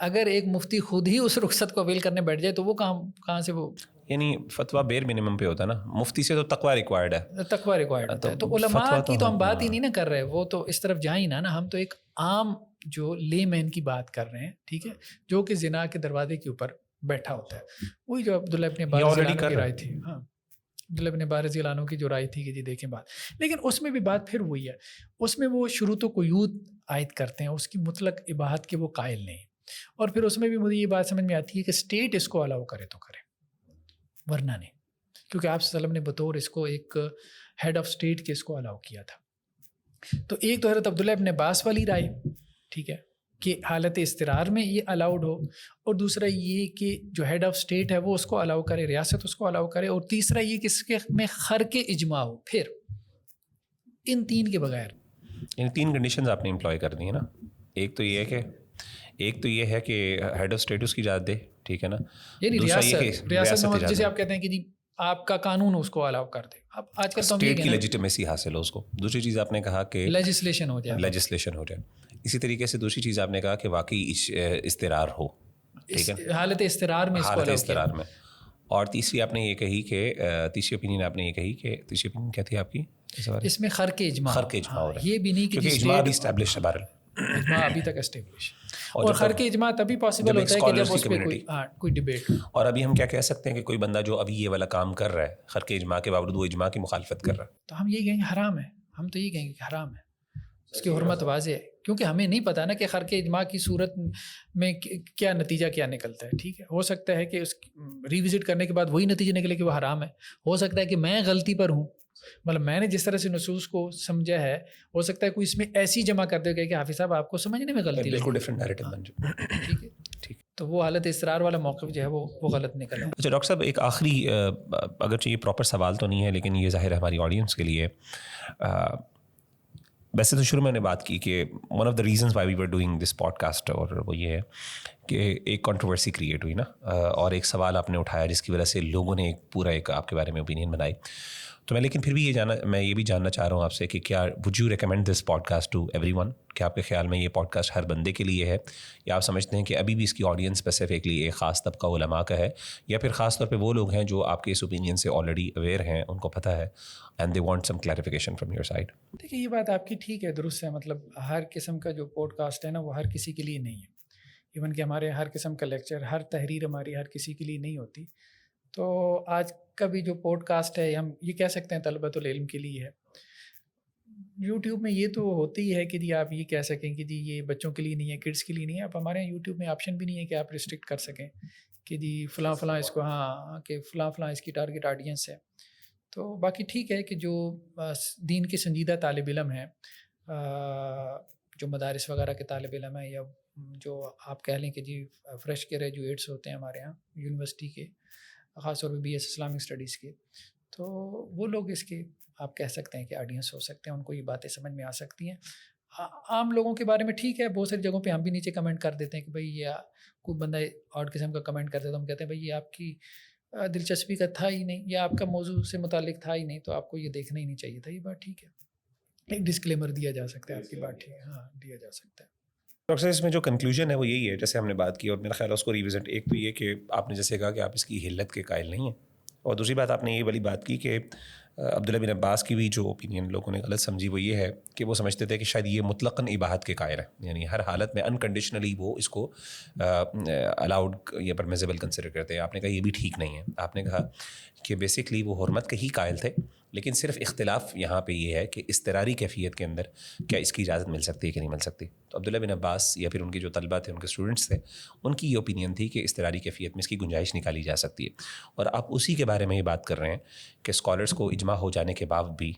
اگر ایک مفتی خود ہی اس رخصت کو اویل کرنے بیٹھ جائے تو وہ کہاں سے وہ، یعنی فتویٰ بیر منیمم پہ ہوتا ہے نا. مفتی سے تو تقویٰ ریکوائرڈ ہے، تقویٰ ریکوائرڈ ہوتا ہے. تو علماء کی تو ہم بات ہی نہیں نا کر رہے، وہ تو اس طرف جائیں نا. ہم تو ایک عام جو لے مین کی بات کر رہے ہیں، ٹھیک ہے، جو کہ زنا کے دروازے کے اوپر بیٹھا ہوتا ہے. وہی جو عبداللہ ابن عباس کی رائے تھی، ہاں عبداللہ ابن عباس رضی اللہ عنہ کی جو رائے تھی کہ جی دیکھیں بات، لیکن اس میں بھی بات پھر وہی ہے، اس میں وہ شروط و قیود عائد کرتے ہیں، اس کی مطلق اباحت کے وہ قائل نہیں. اور پھر اس میں بھی مجھے یہ بات سمجھ میں آتی ہے کہ اسٹیٹ اس کو الاؤ کرے تو کرے، ورنہ نہیں. کیونکہ آپ صلی اللہ علیہ وسلم نے بطور اس کو ایک ہیڈ آف اسٹیٹ کے اس کو الاؤ کیا تھا. تو ایک تو حضرت عبداللہ ابن عباس والی رائے، ٹھیک ہے، کہ حالت استقرار میں یہ الاؤڈ ہو، اور دوسرا یہ کہ جو ہیڈ آف اسٹیٹ ہے وہ اس کو الاؤ کرے، ریاست اس کو الاؤ کرے، اور تیسرا یہ کہ اس کے میں خرق اجماع ہو. پھر ان تین کے بغیر ان تین کنڈیشنز آپ نے امپلائی کر دی ہیں نا. ایک تو یہ ہے کہ ہیڈ آف اسٹیٹس کی اجازت دے، ٹھیک ہے نا، یعنی ریاست جسے آپ کہتے ہیں کہ جی آپ کا قانون اس کو الاؤ کر دے. اب آج کل تو اسٹیٹ کی لیجیٹمیسی حاصل ہو اس کو. دوسری چیز آپ نے کہا کہ لیجسلیشن ہو جائے. اسی طریقے سے دوسری چیز آپ نے کہا کہ واقعی استقرار ہو، ٹھیک ہے، حالت استقرار میں، حالت استقرار میں. اور تیسری آپ نے یہ کہی کہ تیسری اوپینین آپ نے یہ کہی کہ تیسری اوپینین کیا تھی آپ کی اس میں خرق اجماع ہو رہا ہے. یہ بھی نہیں کہ اجماع بھی اسٹیبلش ہے، بہرحال اجماع ابھی تک اسٹیبلش، اور خرق اجماع تبھی پاسبل ہوتا ہے کہ جب اس پہ کوئی ڈیبیٹ ہو. اور ابھی ہم کیا کہہ سکتے ہیں کہ کوئی بندہ جو ابھی یہ والا کام کر رہا ہے خرق اجماع کے باوجود وہ اجماع کی مخالفت کر رہا ہے، تو ہم یہ کہیں گے حرام ہے. ہم تو یہ کہیں گے کہ حرام ہے، اس کی حرمت واضح ہے، کیونکہ ہمیں نہیں پتہ نا کہ خرق اجماع کی صورت میں کیا نتیجہ کیا نکلتا ہے. ٹھیک ہے، ہو سکتا ہے کہ اس ریوزٹ کرنے کے بعد وہی نتیجہ نکلے کہ وہ حرام ہے. ہو سکتا ہے کہ میں غلطی پر ہوں، مطلب میں نے جس طرح سے نصوص کو سمجھا ہے، ہو سکتا ہے کوئی اس میں ایسی جمع کر دے گا کہ حافظ صاحب آپ کو سمجھنے میں غلطی بالکل ڈفرینٹ نیریٹو بن جائے. ٹھیک ہے، ٹھیک. تو وہ حالت استقرار والا موقف جو ہے وہ غلط نکلا. اچھا ڈاکٹر صاحب، ایک آخری، اگرچہ یہ پراپر سوال تو نہیں ہے لیکن یہ ظاہر ہے ہماری آڈینس کے لیے، ویسے تو شروع میں نے بات کی کہ one of the reasons why we are doing this podcast, اور وہ یہ ہے کہ ایک کنٹروورسی کریٹ ہوئی نا، اور ایک سوال آپ نے اٹھایا جس کی وجہ سے لوگوں نے ایک آپ کے بارے میں اوپینین بنائی. تو میں لیکن پھر بھی میں یہ بھی جاننا چاہ رہا ہوں آپ سے کہ کیا would you recommend this podcast to everyone? کیا آپ کے خیال میں یہ پوڈ کاسٹ ہر بندے کے لیے ہے، یا آپ سمجھتے ہیں کہ ابھی بھی اس کی آڈینس اسپیسیفکلی ایک خاص طبقہ علماء کا ہے، یا پھر خاص طور پہ وہ لوگ ہیں جو آپ کے اس اوپینین سے آلریڈی اویئر ہیں، ان کو پتہ ہے and they want some clarification from your side? دیکھیے یہ بات آپ کی ٹھیک ہے، درست ہے. مطلب ہر قسم کا جو پوڈ کاسٹ ہے نا وہ ہر کسی کے لیے نہیں ہے. ایون کہ ہمارے ہر قسم کا لیکچر، ہر تحریر ہماری ہر کسی کے لیے نہیں ہوتی. تو آج کا بھی جو پوڈ کاسٹ ہے ہم یہ کہہ سکتے ہیں طلبۃ العلم کے لیے ہے. یوٹیوب میں یہ تو ہوتی ہی ہے کہ جی آپ یہ کہہ سکیں کہ جی یہ بچوں کے لیے نہیں ہے، کڈس کے لیے نہیں ہے. اب ہمارے یہاں یوٹیوب میں آپشن بھی نہیں ہے کہ آپ ریسٹرکٹ کر سکیں کہ جی فلاں فلاں اس کو، ہاں کہ فلاں فلاں اس کی ٹارگٹ آڈینس ہے. تو باقی ٹھیک ہے کہ جو دین کے سنجیدہ طالب علم ہیں، جو مدارس وغیرہ کے طالب علم ہیں، یا جو آپ کہہ لیں کہ جی فریش گریجویٹس ہوتے ہیں ہمارے یہاں یونیورسٹی کے، خاص طور پہ بی ایس اسلامک اسٹڈیز کے، تو وہ لوگ اس کے آپ کہہ سکتے ہیں کہ آڈینس ہو سکتے ہیں، ان کو یہ باتیں سمجھ میں آ سکتی ہیں. عام لوگوں کے بارے میں ٹھیک ہے، بہت ساری جگہوں پہ ہم بھی نیچے کمنٹ کر دیتے ہیں کہ بھائی یہ کوئی بندہ اور قسم کا کمنٹ کرتے تو ہم کہتے ہیں بھائی یہ آپ کی دلچسپی کا تھا ہی نہیں، یا آپ کا موضوع سے متعلق تھا ہی نہیں، تو آپ کو یہ دیکھنا ہی نہیں چاہیے تھا. یہ بات ٹھیک ہے، ایک ڈسکلیمر دیا جا سکتا ہے، آپ کی بات ٹھیک ہے، ہاں دیا جا سکتا ہے. ڈاکٹر صاحب اس میں جو کنکلوژن ہے وہ یہی ہے جیسے ہم نے بات کی، اور میرا خیال ہے اس کو ریویزٹ ایک تو یہ کہ آپ نے جیسے کہا کہ آپ اس کی حلت کے قائل نہیں ہیں، اور دوسری بات آپ نے یہ والی بات کی کہ عبداللہ بن عباس کی بھی جو اوپینین لوگوں نے غلط سمجھی وہ یہ ہے کہ وہ سمجھتے تھے کہ شاید یہ مطلقاً اباحت کے قائل ہے، یعنی ہر حالت میں انکنڈیشنلی وہ اس کو الاؤڈ یا پرمیزیبل کنسیڈر کرتے ہیں. آپ نے کہا یہ بھی ٹھیک نہیں ہے. آپ نے کہا کہ بیسکلی وہ حرمت کے ہی قائل تھے، لیکن صرف اختلاف یہاں پہ یہ ہے کہ اضطراری کیفیت کے اندر کیا اس کی اجازت مل سکتی ہے کہ نہیں مل سکتی. تو عبداللہ بن عباس یا پھر ان کے جو طلبہ تھے، ان کے اسٹوڈنٹس تھے، ان کی یہ اوپینین تھی کہ اضطراری کیفیت میں اس کی گنجائش نکالی جا سکتی ہے. اور آپ اسی کے بارے میں ہی بات کر رہے ہیں کہ اسکالرس کو اجماع ہو جانے کے بعد بھی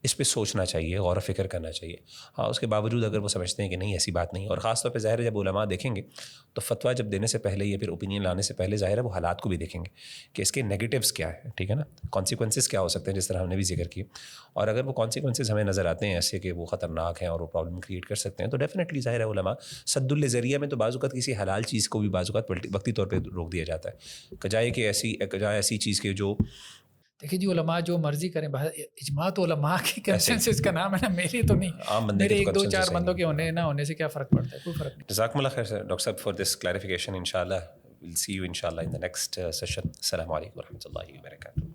اس پہ سوچنا چاہیے، غور و فکر کرنا چاہیے. ہاں اس کے باوجود اگر وہ سمجھتے ہیں کہ نہیں ایسی بات نہیں، اور خاص طور پہ ظاہر ہے جب علماء دیکھیں گے تو فتویٰ جب دینے سے پہلے یا پھر اوپینین لانے سے پہلے ظاہر ہے وہ حالات کو بھی دیکھیں گے کہ اس کے نیگیٹیوز کیا ہے، ٹھیک ہے نا، کانسیکوینسز کیا ہو سکتے ہیں جس طرح ہم نے بھی ذکر کی. اور اگر وہ کانسیکوینسز ہمیں نظر آتے ہیں ایسے کہ وہ خطرناک ہیں اور وہ پرابلم کریٹ کر سکتے ہیں، تو ڈیفینیٹلی ظاہر ہے علماء سد الذریعہ میں تو بعض اوقات کسی حلال چیز کو بھی بعض اوقات وقتی طور پہ روک دیا جاتا ہے، کجائے کہ ایسی چیز کے جو دیکھیے جی علماء جو مرضی کریں، اجماع تو علماء کی کنسنسس کا نام ہے نا، میری تو نہیں. عام بندے میرے کے تو ایک دو کنسنسس چار ہے بندوں نہیں. کے ہونے نہ ہونے سے کیا فرق پڑتا ہے؟ کوئی فرق نہیں. جزاکم اللہ خیر ڈاکٹر صاحب فار دس کلیریفیکیشن. انشاءاللہ we'll see you inshallah in the next session. السلام علیکم ورحمۃ اللہ وبرکاتہ.